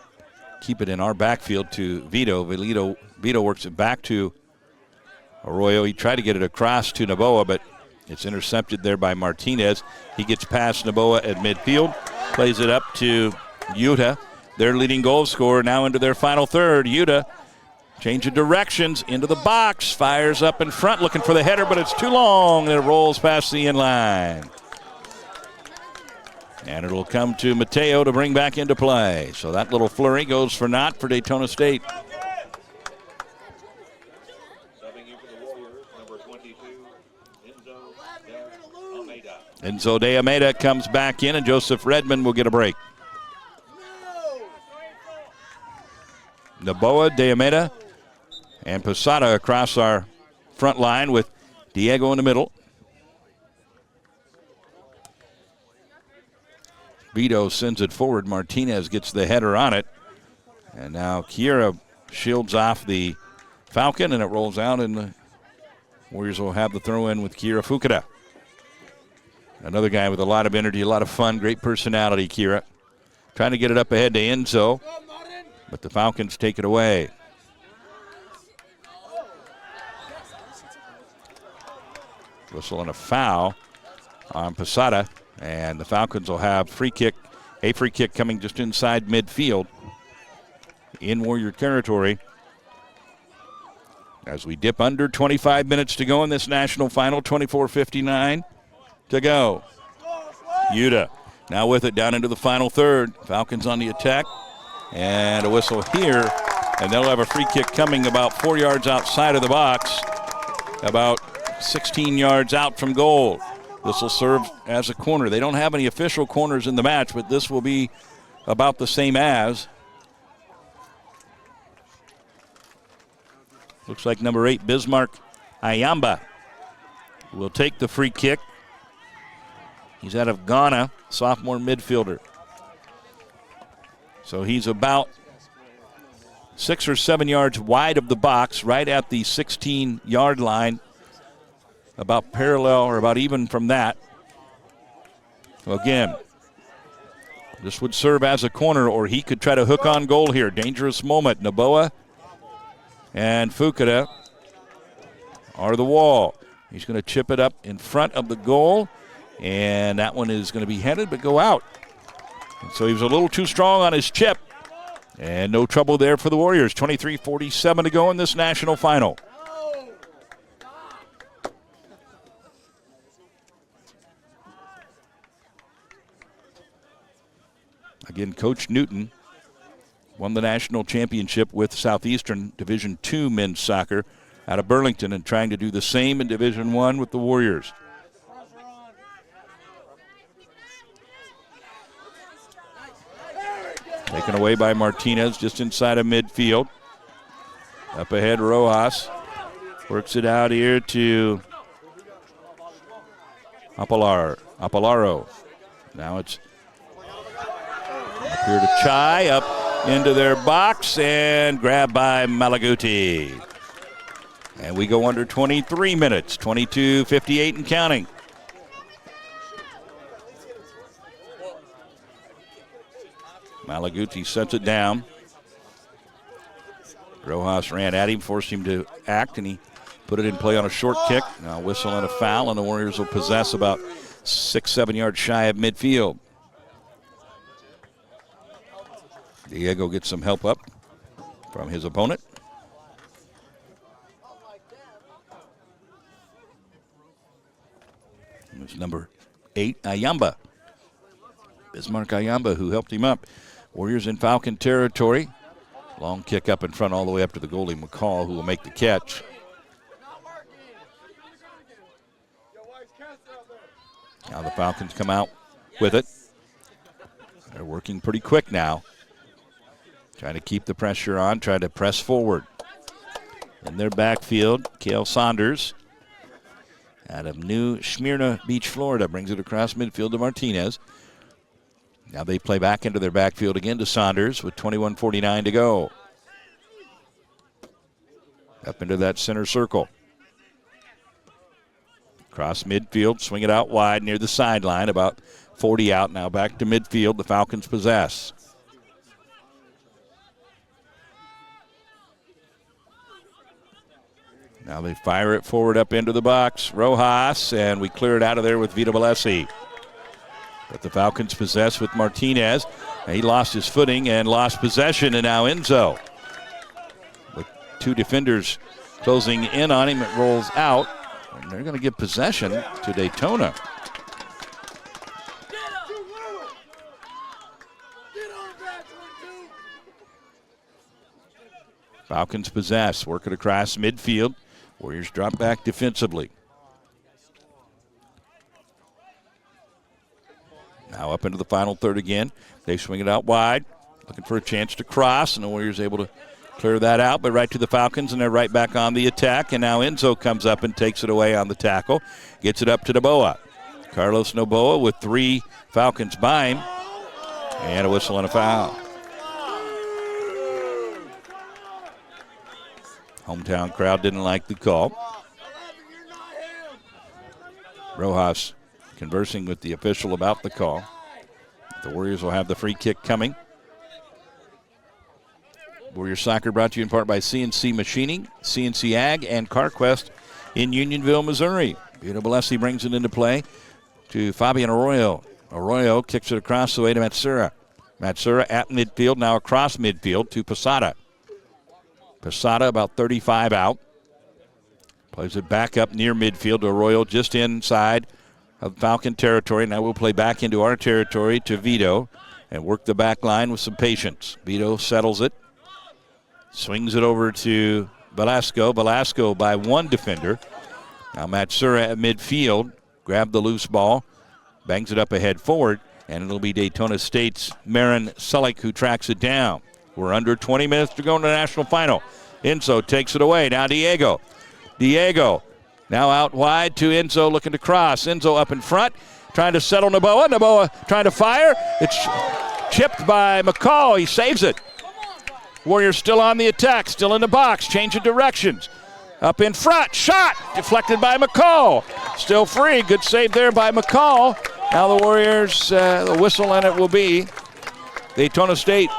keep it in our backfield to Vito. Vito works it back to Arroyo. He tried to get it across to Noboa, but it's intercepted there by Martinez. He gets past Noboa at midfield, plays it up to Utah, their leading goal scorer, now into their final third. Utah change of directions into the box, fires up in front, looking for the header, but it's too long, and it rolls past the inline. And it'll come to Mateo to bring back into play. So that little flurry goes for naught for Daytona State. number 22, Njcaa de Almeida. Enzo de Almeida comes back in, and Joseph Redmond will get a break. Noboa, de Almeida, and Posada across our front line with Diego in the middle. Vito sends it forward. Martinez gets the header on it. And now Kira shields off the Falcon, and it rolls out, and the Warriors will have the throw in with Kira Fukuda. Another guy with a lot of energy, a lot of fun, great personality, Kira. Trying to get it up ahead to Enzo, but the Falcons take it away. Whistle and a foul on Posada, and the Falcons will have a free kick coming just inside midfield in Warrior territory. As we dip under 25 minutes to go in this national final, 24:59 to go. Yuta now with it down into the final third. Falcons on the attack, and a whistle here, and they'll have a free kick coming about 4 yards outside of the box, about 16 yards out from goal. This will serve as a corner. They don't have any official corners in the match, but this will be about the same as. Looks like number 8, Bismarck Ayamba, will take the free kick. He's out of Ghana, sophomore midfielder. So he's about 6 or 7 yards wide of the box, right at the 16-yard line, about parallel or about even from that. So again, this would serve as a corner, or he could try to hook on goal here. Dangerous moment. Noboa and Fukuda are the wall. He's going to chip it up in front of the goal, and that one is going to be headed but go out. And so he was a little too strong on his chip, and no trouble there for the Warriors. 23:47 to go in this national final. Again, Coach Newton won the national championship with Southeastern Division II men's soccer out of Burlington, and trying to do the same in Division I with the Warriors. Taken away by Martinez just inside of midfield. Up ahead, Rojas works it out here to Apolaro. Now it's up here to Chai, up into their box, and grabbed by Malaguti. And we go under 23 minutes, 22:58 and counting. Malaguti sets it down. Rojas ran at him, forced him to act, and he put it in play on a short kick. Now whistle and a foul, and the Warriors will possess about 6-7 yards shy of midfield. Diego gets some help up from his opponent. It's number 8, Ayamba. Bismarck Ayamba, who helped him up. Warriors in Falcon territory. Long kick up in front all the way up to the goalie, McCall, who will make the catch. Now the Falcons come out with it. They're working pretty quick now. Trying to keep the pressure on, trying to press forward. In their backfield, Cale Saunders out of New Smyrna Beach, Florida, brings it across midfield to Martinez. Now they play back into their backfield again to Saunders with 21:49 to go. Up into that center circle. Cross midfield, swing it out wide near the sideline, about 40 out. Now back to midfield, the Falcons possess. Now they fire it forward up into the box. Rojas, and we clear it out of there with Vito Valesi. But the Falcons possess with Martinez. He lost his footing and lost possession, and now Enzo. With two defenders closing in on him, it rolls out, and they're going to give possession to Daytona. Falcons possess, work it across midfield. Warriors drop back defensively. Now up into the final third again. They swing it out wide, looking for a chance to cross, and the Warriors able to clear that out, but right to the Falcons, and they're right back on the attack. And now Enzo comes up and takes it away on the tackle. Gets it up to Noboa. Carlos Noboa with 3 Falcons by him. And a whistle and a foul. Hometown crowd didn't like the call. Rojas conversing with the official about the call. The Warriors will have the free kick coming. Warriors Soccer brought to you in part by CNC Machining, CNC Ag, and CarQuest in Unionville, Missouri. Vito Balesi brings it into play to Fabian Arroyo. Arroyo kicks it across the way to Matsura. Matsura at midfield, now across midfield to Posada. Posada about 35 out. Plays it back up near midfield to Arroyo just inside of Falcon territory. Now we'll play back into our territory to Vito and work the back line with some patience. Vito settles it. Swings it over to Velasco. Velasco by 1 defender. Now Matsura at midfield. Grabbed the loose ball. Bangs it up ahead forward. And it'll be Daytona State's Marin Sulik who tracks it down. We're under 20 minutes to go in the national final. Enzo takes it away. Now Diego. Diego now out wide to Enzo looking to cross. Enzo up in front. Trying to settle Noboa. Noboa trying to fire. It's chipped by McCall. He saves it. Warriors still on the attack, still in the box, changing directions. Up in front, shot, deflected by McCall. Still free, good save there by McCall. Now the Warriors, the whistle, and it will be Daytona State,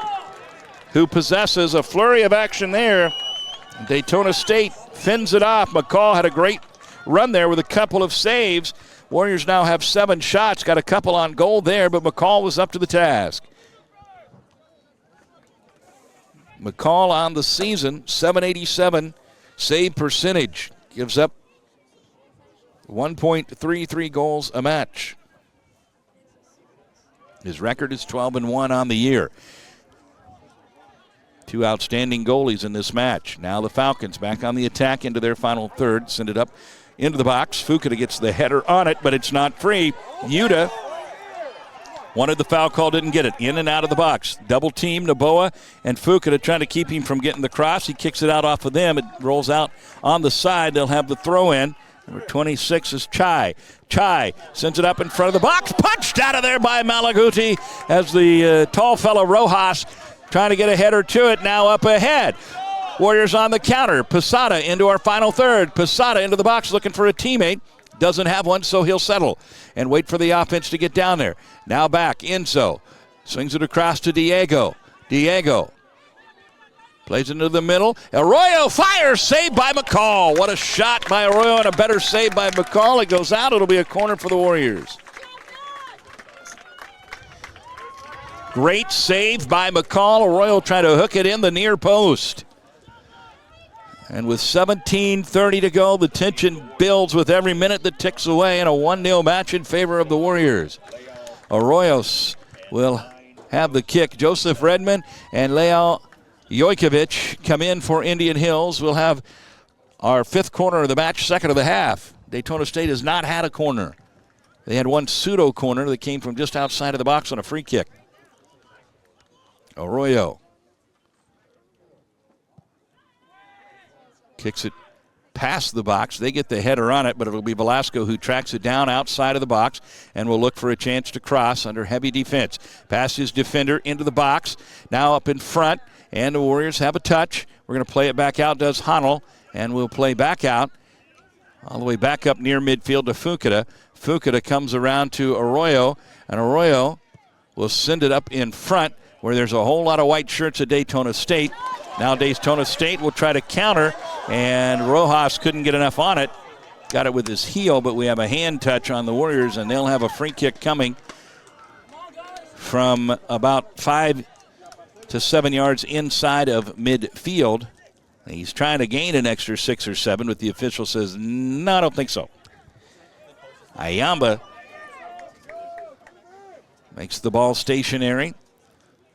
who possesses a flurry of action there. Daytona State fends it off. McCall had a great run there with a couple of saves. Warriors now have 7 shots, got a couple on goal there, but McCall was up to the task. McCall on the season, 787 save percentage. Gives up 1.33 goals a match. His record is 12-1 on the year. 2 outstanding goalies in this match. Now the Falcons back on the attack into their final third. Send it up into the box. Fukuda gets the header on it, but it's not free. Yuta wanted the foul call, didn't get it. In and out of the box. Double team, Noboa and Fukuda trying to keep him from getting the cross. He kicks it out off of them. It rolls out on the side. They'll have the throw in. Number 26 is Njcaa. Njcaa sends it up in front of the box. Punched out of there by Malaguti as the tall fellow Rojas trying to get a header to it. Now up ahead. Warriors on the counter. Posada into our final third. Posada into the box looking for a teammate. Doesn't have one, so he'll settle and wait for the offense to get down there. Now back, Enzo swings it across to Diego. Diego plays into the middle. Arroyo fires, saved by McCall. What a shot by Arroyo and a better save by McCall. It goes out. It'll be a corner for the Warriors. Great save by McCall. Arroyo trying to hook it in the near post. And with 17:30 to go, the tension builds with every minute that ticks away, and a 1-0 match in favor of the Warriors. Arroyos will have the kick. Joseph Redmond and Leo Jojkovic come in for Indian Hills. We'll have our 5th corner of the match, 2nd of the half. Daytona State has not had a corner. They had one pseudo corner that came from just outside of the box on a free kick. Arroyo kicks it past the box. They get the header on it, but it'll be Velasco who tracks it down outside of the box and will look for a chance to cross under heavy defense. Past his defender into the box. Now up in front, and the Warriors have a touch. We're going to play it back out, does Honnold, and we'll play back out all the way back up near midfield to Fukuda. Fukuda comes around to Arroyo, and Arroyo will send it up in front where there's a whole lot of white shirts at Daytona State. Now Daytona State will try to counter, and Rojas couldn't get enough on it. Got it with his heel, but we have a hand touch on the Warriors, and they'll have a free kick coming from about 5 to 7 yards inside of midfield. He's trying to gain an extra 6 or 7, but the official says, no, I don't think so. Ayamba makes the ball stationary.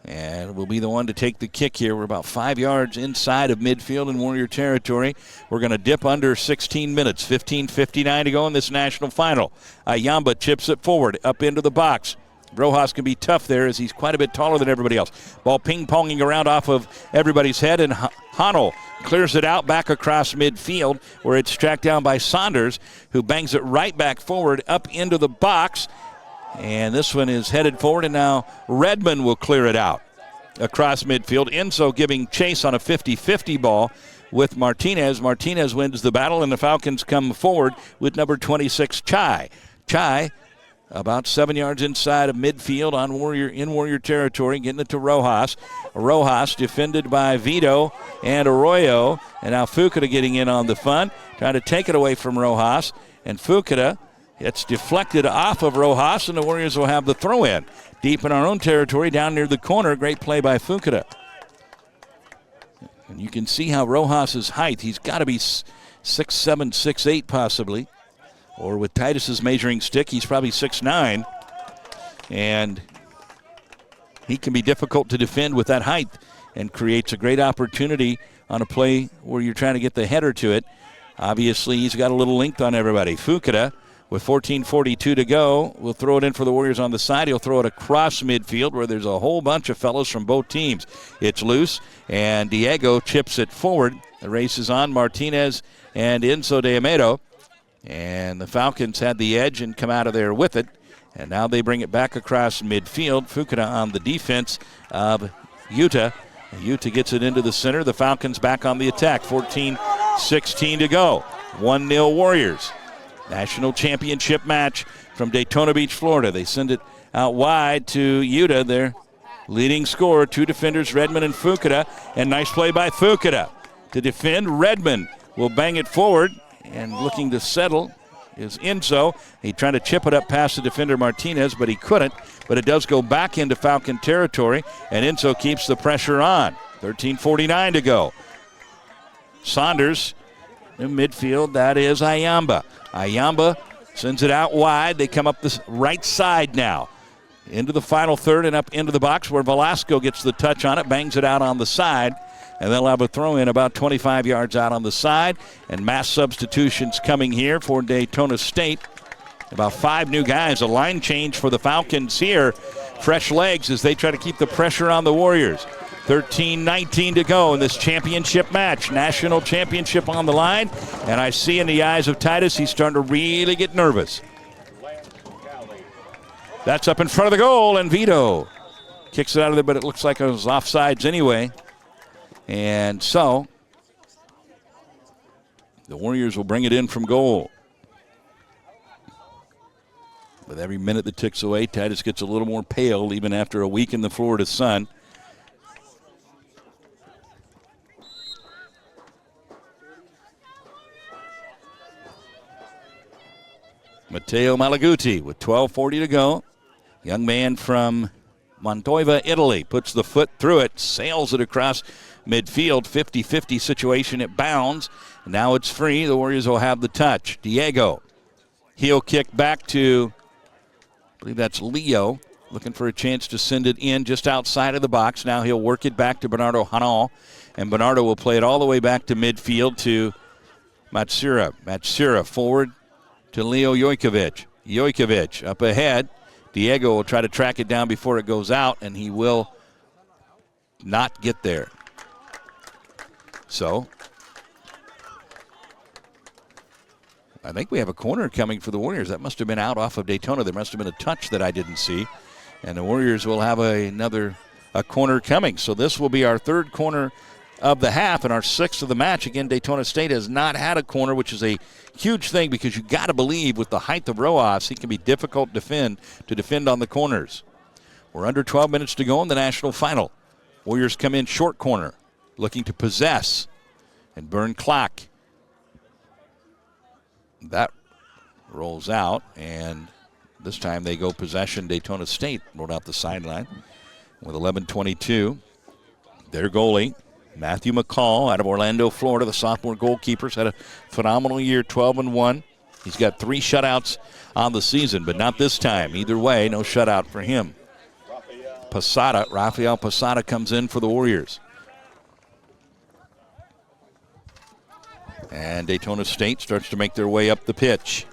and will be the one to take the kick here. We're about 5 yards inside of midfield in Warrior territory. We're going to dip under 16 minutes, 15:59 to go in this national final. Ayamba chips it forward, up into the box. Rojas can be tough there as he's quite a bit taller than everybody else. Ball ping-ponging around off of everybody's head, and Hano clears it out back across midfield where it's tracked down by Saunders, who bangs it right back forward up into the box. And this one is headed forward, and now Redmond will clear it out across midfield. Enzo giving chase on a 50-50 ball with Martinez. Martinez wins the battle, and the Falcons come forward with number 26, Njcaa. Njcaa about 7 yards inside of midfield in Warrior territory, getting it to Rojas. Rojas defended by Vito and Arroyo, and now Fukuda getting in on the fun, trying to take it away from Rojas, and Fukuda, it's deflected off of Rojas, and the Warriors will have the throw-in. Deep in our own territory, down near the corner. Great play by Fukuda. And you can see how Rojas' height, he's got to be 6'7", 6'8", possibly. Or with Titus's measuring stick, he's probably 6'9". And he can be difficult to defend with that height and creates a great opportunity on a play where you're trying to get the header to it. Obviously, he's got a little length on everybody. Fukuda, with 14:42 to go, will throw it in for the Warriors on the side. He'll throw it across midfield where there's a whole bunch of fellows from both teams. It's loose, and Diego chips it forward. The race is on. Martinez and Enzo de Amedo. And the Falcons had the edge and come out of there with it. And now they bring it back across midfield. Fukuda on the defense of Utah. Utah gets it into the center. The Falcons back on the attack. 14:16 to go. 1-0 Warriors. National championship match from Daytona Beach, Florida. They send it out wide to Utah, their leading scorer. Two defenders, Redmond and Fukuda. And nice play by Fukuda to defend. Redmond will bang it forward. And looking to settle is Enzo. He tried to chip it up past the defender Martinez, but he couldn't. But it does go back into Falcon territory, and Enzo keeps the pressure on. 13:49 to go. Saunders in midfield, that is Ayamba. Ayamba sends it out wide. They come up the right side now into the final third and up into the box where Velasco gets the touch on it, bangs it out on the side. And they'll have a throw-in about 25 yards out on the side. And mass substitutions coming here for Daytona State. About 5 new guys. A line change for the Falcons here. Fresh legs as they try to keep the pressure on the Warriors. 13:19 to go in this championship match. National championship on the line. And I see in the eyes of Titus, he's starting to really get nervous. That's up in front of the goal, and Vito kicks it out of there, but it looks like it was offsides anyway. And so the Warriors will bring it in from goal. With every minute that ticks away, Titus gets a little more pale even after a week in the Florida sun. Matteo Malaguti with 12:40 to go. Young man from Mantova, Italy, puts the foot through it, sails it across midfield, 50-50 situation. It bounds. Now it's free. The Warriors will have the touch. Diego, heel kick back to, I believe that's Leo, looking for a chance to send it in just outside of the box. Now he'll work it back to Bernardo Hanal, and Bernardo will play it all the way back to midfield to Matsura. Matsura forward to Leo Jojkovic. Jojkovic up ahead. Diego will try to track it down before it goes out, and he will not get there. So I think we have a corner coming for the Warriors. That must have been out off of Daytona. There must have been a touch that I didn't see. And the Warriors will have a corner coming. So this will be our third corner of the half and our sixth of the match. Again, Daytona State has not had a corner, which is a huge thing because you got to believe with the height of Rojas, he can be difficult to defend on the corners. We're under 12 minutes to go in the national final. Warriors come in short corner, looking to possess and burn clock. That rolls out, and this time they go possession. Daytona State rolled out the sideline with 11:22. Their goalie, Matthew McCall, out of Orlando, Florida, the sophomore goalkeeper's had a phenomenal year, 12-1. He's got 3 shutouts on the season, but not this time. Either way, no shutout for him. Posada. Rafael Posada comes in for the Warriors. And Daytona State starts to make their way up the pitch.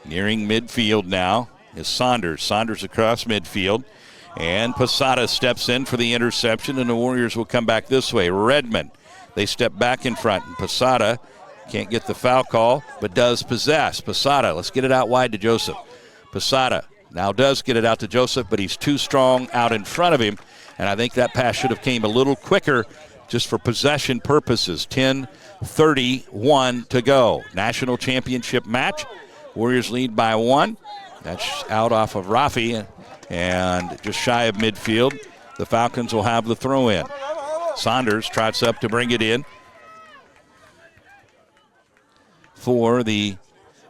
Nearing midfield now is Saunders. Saunders across midfield. And Posada steps in for the interception, and the Warriors will come back this way. Redmond, they step back in front. And Posada can't get the foul call, but does possess. Posada, let's get it out wide to Joseph. Posada now does get it out to Joseph, but he's too strong out in front of him, and I think that pass should have came a little quicker just for possession purposes. 10:31 to go. National championship match. Warriors lead by 1. That's out off of Rafi and just shy of midfield. The Falcons will have the throw in. Saunders trots up to bring it in for the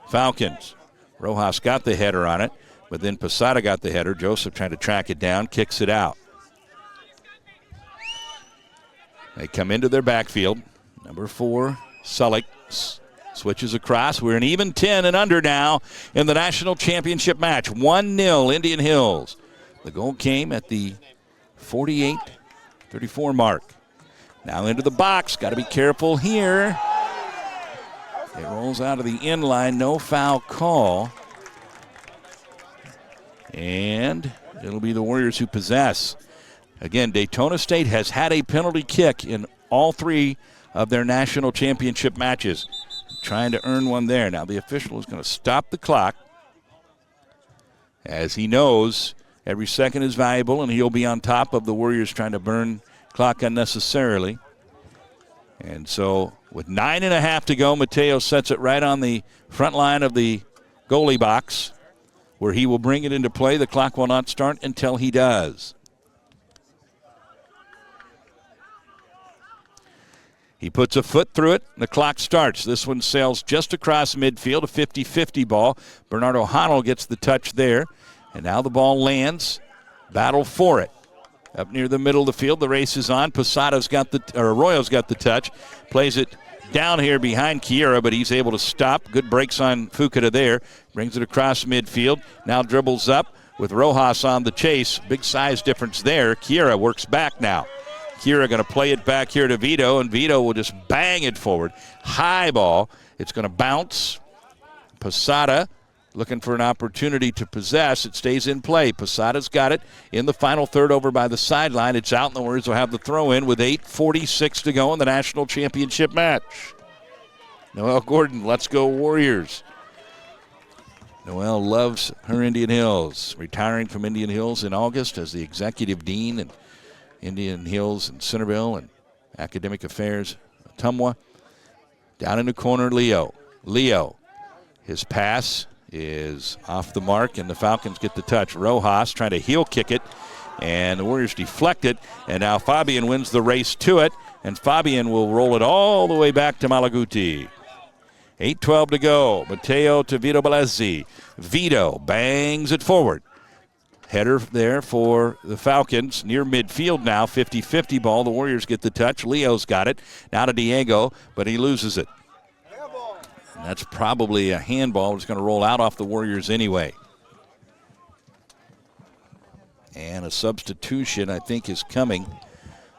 Falcons. Rojas got the header on it, but then Posada got the header. Joseph trying to track it down, kicks it out. They come into their backfield. Number 4, Sullick switches across. We're an even 10 and under now in the national championship match. 1-0 Indian Hills. The goal came at the 48-34 mark. Now into the box. Got to be careful here. It rolls out of the end line. No foul call. And it'll be the Warriors who possess. Again, Daytona State has had a penalty kick in all 3 of their national championship matches. Trying to earn one there. Now the official is going to stop the clock, as he knows every second is valuable, and he'll be on top of the Warriors trying to burn clock unnecessarily. And so with 9.5 to go, Mateo sets it right on the front line of the goalie box, where he will bring it into play. The clock will not start until he does. He puts a foot through it, and the clock starts. This one sails just across midfield, a 50-50 ball. Bernardo Hanel gets the touch there, and now the ball lands. Battle for it. Up near the middle of the field, the race is on. Arroyo's got the touch. Plays it down here behind Kiera, but he's able to stop. Good breaks on Fukuda there. Brings it across midfield. Now dribbles up with Rojas on the chase. Big size difference there. Kiera works back now. Kiera going to play it back here to Vito, and Vito will just bang it forward. High ball. It's going to bounce. Posada looking for an opportunity to possess. It stays in play. Posada's got it in the final third over by the sideline. It's out, and the Warriors will have the throw in with 8:46 to go in the national championship match. Noelle Gordon, let's go Warriors. Noelle loves her Indian Hills, retiring from Indian Hills in August as the executive dean and Indian Hills and Centerville and Academic Affairs, Ottumwa. Down in the corner, Leo. His pass is off the mark, and the Falcons get the touch. Rojas trying to heel kick it, and the Warriors deflect it, and now Fabian wins the race to it, and Fabian will roll it all the way back to Malaguti. 8:12 to go. Mateo to Vito Balezzi. Vito bangs it forward. Header there for the Falcons near midfield now. 50-50 ball. The Warriors get the touch. Leo's got it. Now to Diego, but he loses it. And that's probably a handball. It's going to roll out off the Warriors anyway. And a substitution, I think, is coming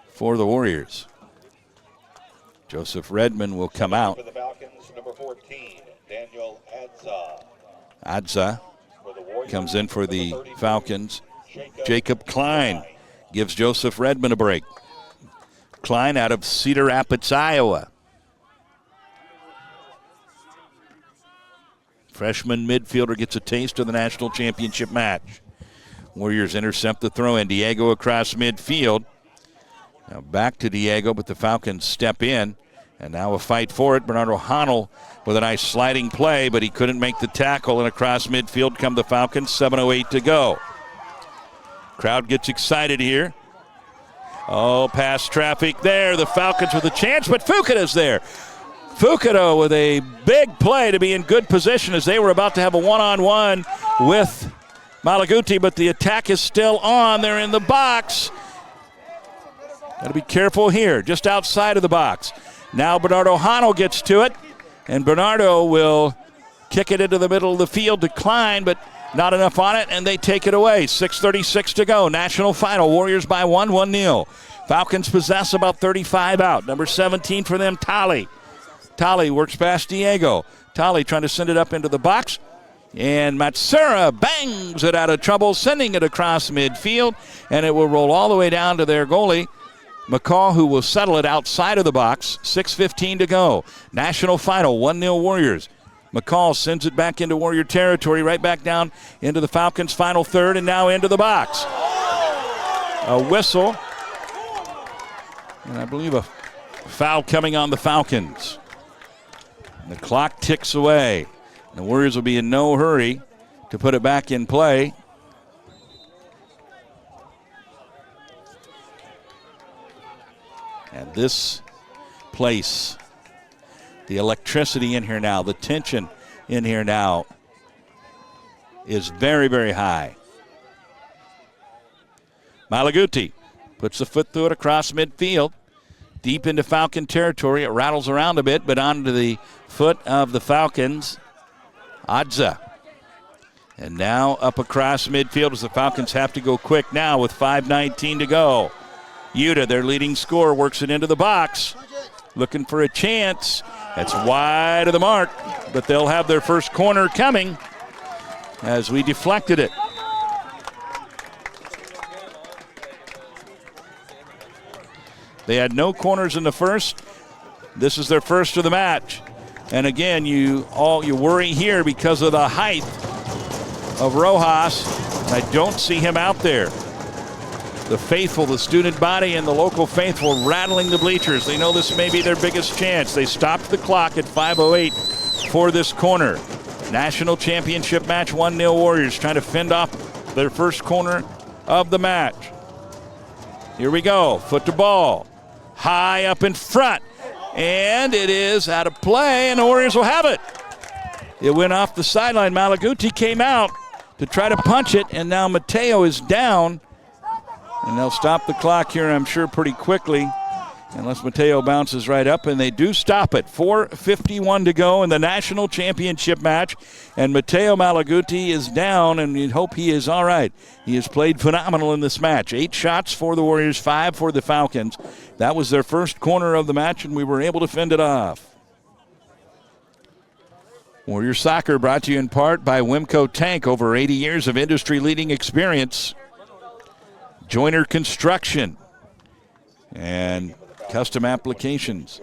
for the Warriors. Joseph Redmond will come out. For the Falcons, number 14, Daniel Ihcc. Ihcc comes in for the Falcons. Jacob Klein gives Joseph Redmond a break. Klein out of Cedar Rapids, Iowa. Freshman midfielder gets a taste of the national championship match. Warriors intercept the throw in. Diego across midfield. Now back to Diego, but the Falcons step in. And now a fight for it. Bernardo Hanel with a nice sliding play, but he couldn't make the tackle. And across midfield come the Falcons. 7:08 to go. Crowd gets excited here. Oh, past traffic there. The Falcons with a chance, but Fukuda's there. Fukuda with a big play to be in good position as they were about to have a one-on-one with Malaguti, but the attack is still on. They're in the box. Got to be careful here, just outside of the box. Now Bernardo Hanel gets to it, and Bernardo will kick it into the middle of the field to Klein, but Not enough on it, and they take it away. 6:36 to go. National final. Warriors by 1-0. Falcons possess about 35 out. Number 17 for them, Tolly. Tolly works past Diego. Tolly trying to send it up into the box. And Matsura bangs it out of trouble, sending it across midfield. And it will roll all the way down to their goalie, McCall, who will settle it outside of the box. 6:15 to go. National final, 1-0 Warriors. McCall sends it back into Warrior territory, right back down into the Falcons' final third, and now into the box. A whistle. And I believe a foul coming on the Falcons. And the clock ticks away. The Warriors will be in no hurry to put it back in play. And this place, the electricity in here now, the tension in here now is very, very high. Malaguti puts the foot through it across midfield, deep into Falcon territory. It rattles around a bit, but onto the foot of the Falcons, Ihcc. And now up across midfield as the Falcons have to go quick now with 5:19 to go. Ihcc, their leading scorer, works it into the box, looking for a chance. That's wide of the mark, but they'll have their first corner coming as we deflected it. They had no corners in the first. This is their first of the match. And again, you worry here because of the height of Rojas. I don't see him out there. The faithful, the student body, and the local faithful rattling the bleachers. They know this may be their biggest chance. They stopped the clock at 5:08 for this corner. National championship match, 1-0 Warriors trying to fend off their first corner of the match. Here we go. Foot to ball. High up in front. And it is out of play, and the Warriors will have it. It went off the sideline. Malaguti came out to try to punch it, and now Mateo is down. And they'll stop the clock here, I'm sure, pretty quickly, unless Mateo bounces right up, and they do stop it. 4:51 to go in the national championship match, and Mateo Malaguti is down, and we hope he is all right. He has played phenomenal in this match. 8 shots for the Warriors, 5 for the Falcons. That was their first corner of the match, and we were able to fend it off. Warrior Soccer brought to you in part by Wimco Tank, over 80 years of industry-leading experience. Joiner Construction and Custom Applications.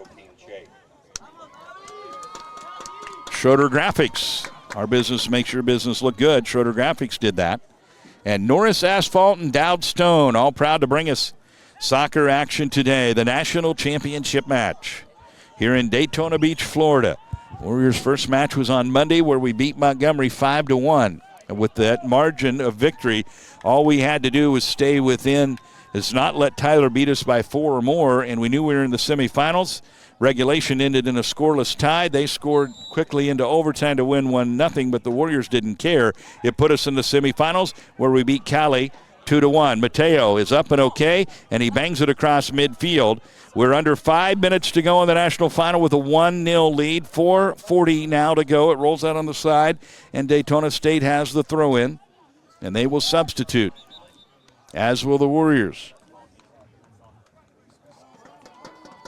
Schroeder Graphics. Our business makes your business look good. Schroeder Graphics did that. And Norris Asphalt and Dowd Stone, all proud to bring us soccer action today. The national championship match here in Daytona Beach, Florida. Warriors' first match was on Monday, where we beat Montgomery 5-1. With that margin of victory, all we had to do was stay within, is not let Tyler beat us by 4 or more, and we knew we were in the semifinals. Regulation ended in a scoreless tie. They scored quickly into overtime to win 1-0, but the Warriors didn't care. It put us in the semifinals, where we beat Cali 2-1. Mateo is up and okay, and he bangs it across midfield. We're under 5 minutes to go in the national final with a 1-0 lead. 4:40 now to go. It rolls out on the side, and Daytona State has the throw-in, and they will substitute, as will the Warriors.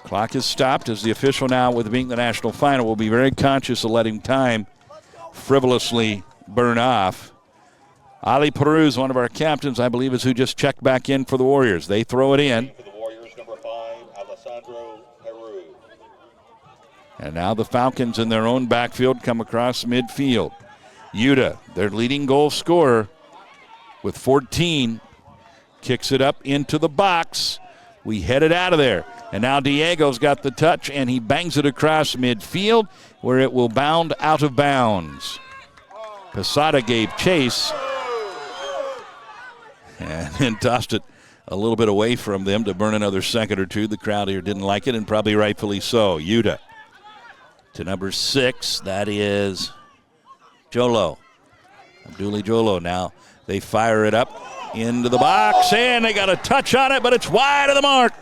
Clock is stopped as the official now, with being the national final, will be very conscious of letting time frivolously burn off. Ali Peruz, one of our captains, I believe, is who just checked back in for the Warriors. They throw it in. And now the Falcons in their own backfield come across midfield. Ihcc, their leading goal scorer, with 14, kicks it up into the box. We head it out of there. And now Diego's got the touch, and he bangs it across midfield, where it will bound out of bounds. Posada gave chase and then tossed it a little bit away from them to burn another second or two. The crowd here didn't like it, and probably rightfully so. Ihcc to number 6. That is Jolo. Abduli Jolo. Now they fire it up into the box, and they got a touch on it, but it's wide of the mark.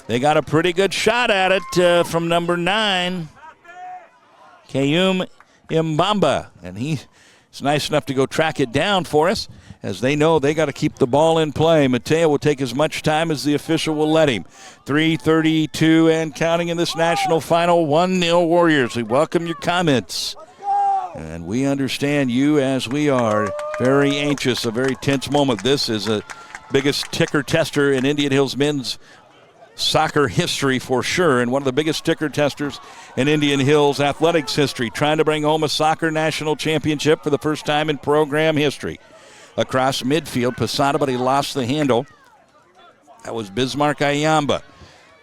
They got a pretty good shot at it from number 9, Kayum Mbamba, and he is nice enough to go track it down for us, as they know they got to keep the ball in play. Mateo will take as much time as the official will let him. 3:32 and counting in this national final. 1-0 Warriors. We welcome your comments. And we understand you as we are. Very anxious, a very tense moment. This is the biggest ticker tester in Indian Hills men's soccer history for sure, and one of the biggest ticker testers in Indian Hills athletics history, trying to bring home a soccer national championship for the first time in program history. Across midfield, Posada, but he lost the handle. That was Bismarck Ayamba.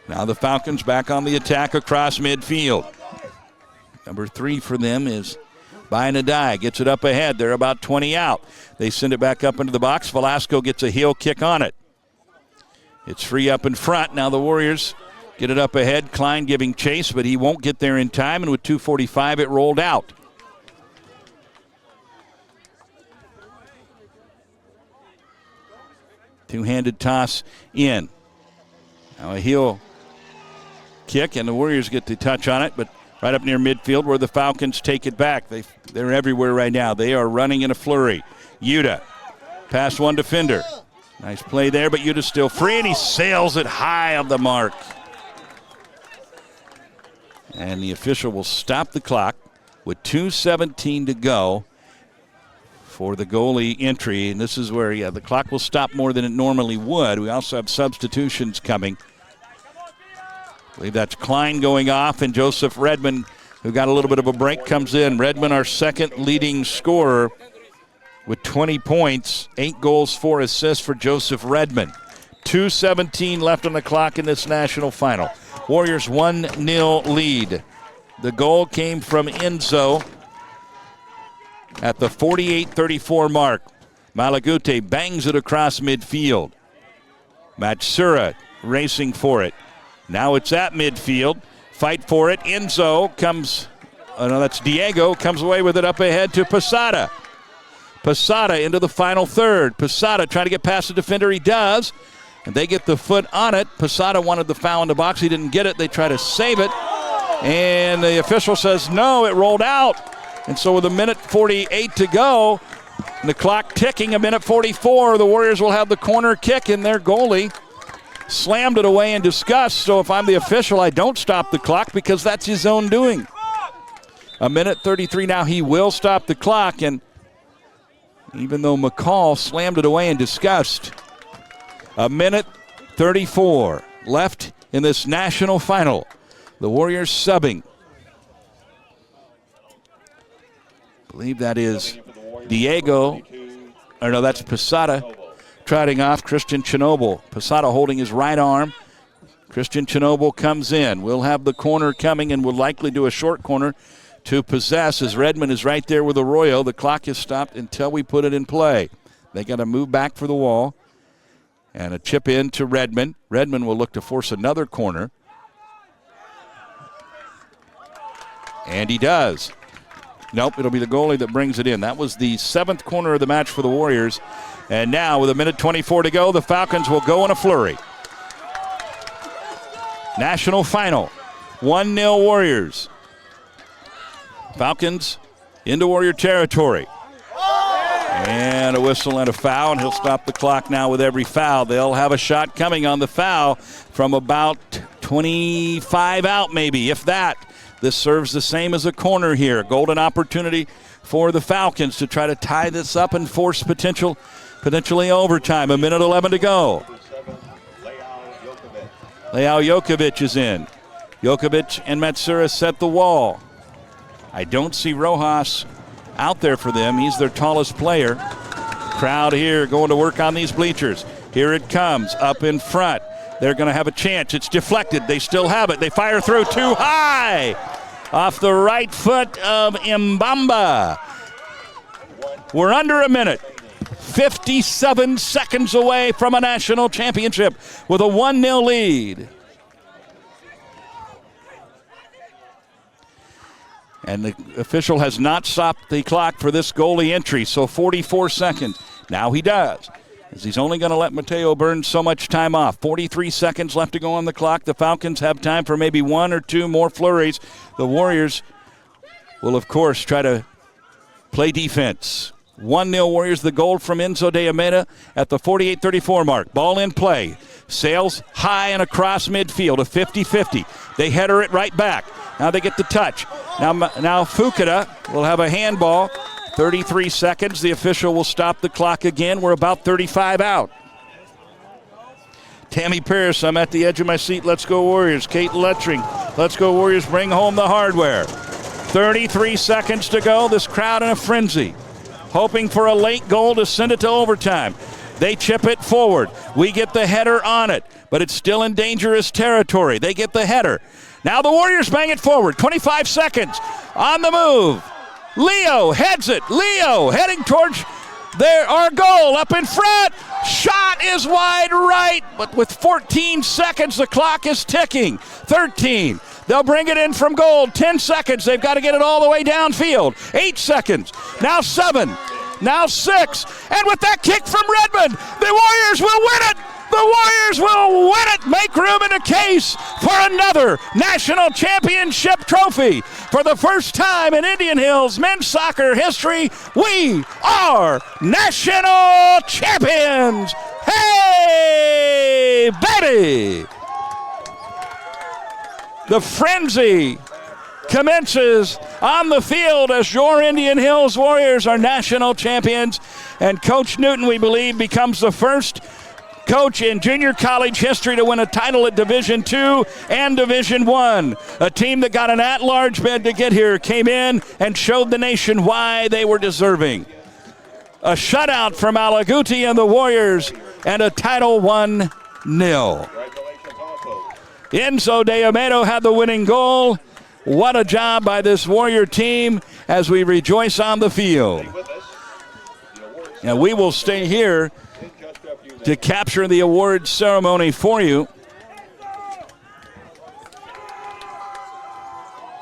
Now the Falcons back on the attack across midfield. Number 3 for them is Bainadai, gets it up ahead. They're about 20 out. They send it back up into the box. Velasco gets a heel kick on it. It's free up in front. Now the Warriors get it up ahead. Klein giving chase, but he won't get there in time, and with 2:45 it rolled out. Two-handed toss in. Now a heel kick, and the Warriors get the touch on it, but right up near midfield where the Falcons take it back. They're everywhere right now. They are running in a flurry. Yuta past one defender. Nice play there, but Yuta's still free, and he sails it high of the mark. And the official will stop the clock with 2:17 to go for the goalie entry. And this is where, the clock will stop more than it normally would. We also have substitutions coming. I believe that's Klein going off, and Joseph Redmond, who got a little bit of a break, comes in. Redmond, our second leading scorer, with 20 points, 8 goals, 4 assists for Joseph Redmond. 2:17 left on the clock in this national final. Warriors 1-0 lead. The goal came from Enzo at the 48-34 mark. Malagute bangs it across midfield. Matsura racing for it. Now it's at midfield. Fight for it. Enzo comes, that's Diego, comes away with it up ahead to Posada. Posada into the final third. Posada trying to get past the defender. He does. And they get the foot on it. Posada wanted the foul in the box. He didn't get it. They try to save it. And the official says, no, it rolled out. And so with 1:48 to go, and the clock ticking, 1:44, the Warriors will have the corner kick, and their goalie slammed it away in disgust. So if I'm the official, I don't stop the clock because that's his own doing. 1:33 now, he will stop the clock, and even though McCall slammed it away in disgust, 1:34 left in this national final. The Warriors subbing. I believe that is Diego, or no, that's Posada trotting off Christian Chernobyl. Posada holding his right arm. Christian Chernobyl comes in. We'll have the corner coming, and we'll likely do a short corner to possess as Redmond is right there with Arroyo. The clock is stopped until we put it in play. They got to move back for the wall. And a chip in to Redmond. Redmond will look to force another corner. And he does. Nope, it'll be the goalie that brings it in. That was the 7th corner of the match for the Warriors. And now with 1:24 to go, the Falcons will go in a flurry. National final. 1-0 Warriors. Falcons into Warrior territory. And a whistle and a foul, and he'll stop the clock now with every foul. They'll have a shot coming on the foul from about 25 out maybe, if that. This serves the same as a corner here. Golden opportunity for the Falcons to try to tie this up and force potentially overtime. 1:11 to go. Leao Jokovic is in. Jokovic and Matsura set the wall. I don't see Rojas out there for them. He's their tallest player. Crowd here going to work on these bleachers. Here it comes up in front. They're going to have a chance. It's deflected. They still have it. They fire through too high. Off the right foot of Mbamba. We're under a minute. 57 seconds away from a national championship with a 1-0 lead. And the official has not stopped the clock for this goalie entry, so 44 seconds. Now he does, as he's only going to let Mateo burn so much time off. 43 seconds left to go on the clock. The Falcons have time for maybe 1 or 2 more flurries. The Warriors will, of course, try to play defense. 1-0 Warriors, the goal from Enzo de Almeida at the 48-34 mark. Ball in play. Sails high and across midfield, a 50-50. They header it right back. Now they get the touch. Now Fukuda will have a handball. 33 seconds. The official will stop the clock again. We're about 35 out. Tammy Pierce, I'm at the edge of my seat. Let's go Warriors. Kate Lettring, let's go Warriors. Bring home the hardware. 33 seconds to go. This crowd in a frenzy, hoping for a late goal to send it to overtime. They chip it forward. We get the header on it, but it's still in dangerous territory. They get the header. Now the Warriors bang it forward. 25 seconds on the move. Leo heads it. Leo heading towards our goal up in front. Shot is wide right, but with 14 seconds, the clock is ticking. 13. They'll bring it in from goal. 10 seconds. They've got to get it all the way downfield. 8 seconds. Now 7. Now 6. And with that kick from Redmond, the Warriors will win it. The Warriors will win it. Make room in the case for another national championship trophy. For the first time in Indian Hills men's soccer history, we are national champions. Hey, baby! The frenzy commences on the field as your Indian Hills Warriors are national champions. And Coach Newton, we believe, becomes the first coach in junior college history to win a title at Division II and Division I. A team that got an at-large bid to get here came in and showed the nation why they were deserving. A shutout from Alaguti and the Warriors and a title 1-0. Enzo de Almeida had the winning goal. What a job by this Warrior team as we rejoice on the field. And we will stay here to capture the awards ceremony for you.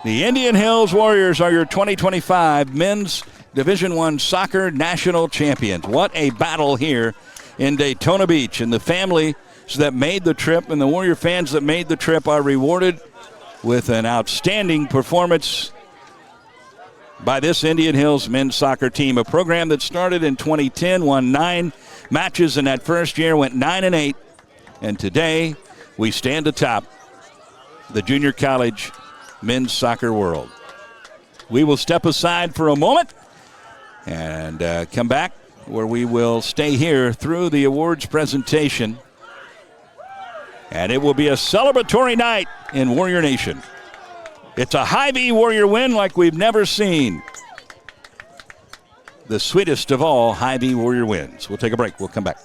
The Indian Hills Warriors are your 2025 Men's Division I Soccer National Champions. What a battle here in Daytona Beach. And the families that made the trip and the Warrior fans that made the trip are rewarded with an outstanding performance by this Indian Hills men's soccer team, a program that started in 2010, won 9 matches in that first year, went 9-8, and today we stand atop the junior college men's soccer world. We will step aside for a moment and come back where we will stay here through the awards presentation, and it will be a celebratory night in Warrior Nation. It's a Hy-Vee Warrior win like we've never seen. The sweetest of all Hy-Vee Warrior wins. We'll take a break. We'll come back.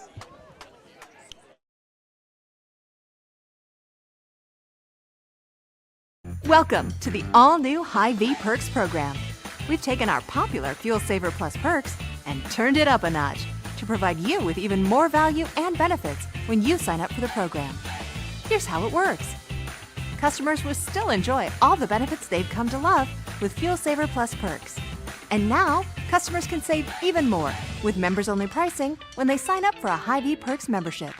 Welcome to the all-new Hy-Vee Perks program. We've taken our popular Fuel Saver Plus perks and turned it up a notch to provide you with even more value and benefits when you sign up for the program. Here's how it works. Customers will still enjoy all the benefits they've come to love with Fuel Saver Plus perks. And now, customers can save even more with members-only pricing when they sign up for a Hy-Vee Perks membership.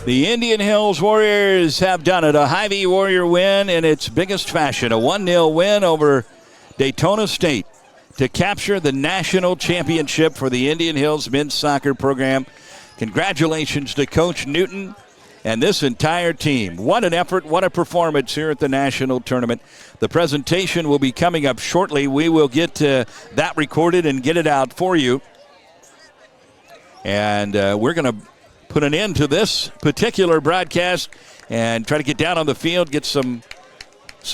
The Indian Hills Warriors have done it. A Hy-Vee Warrior win in its biggest fashion. A 1-0 win over Daytona State to capture the national championship for the Indian Hills men's soccer program. Congratulations to Coach Newton and this entire team. What an effort, what a performance here at the national tournament. The presentation will be coming up shortly. We will get that recorded and get it out for you. And we're going to put an end to this particular broadcast and try to get down on the field, get some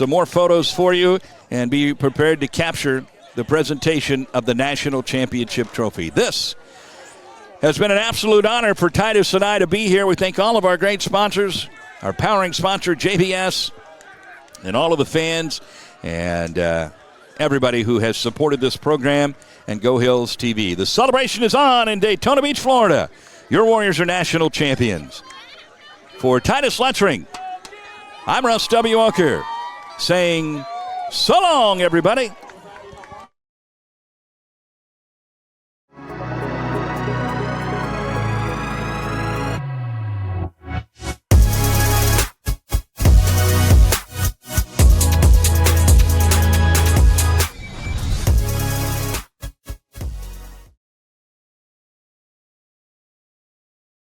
more photos for you, and be prepared to capture the presentation of the national championship trophy. This has been an absolute honor for Titus and I to be here. We thank all of our great sponsors, our powering sponsor, JBS, and all of the fans and everybody who has supported this program and Go Hills TV. The celebration is on in Daytona Beach, Florida. Your Warriors are national champions. For Titus Lettering, I'm Russ W. Oker saying so long, everybody.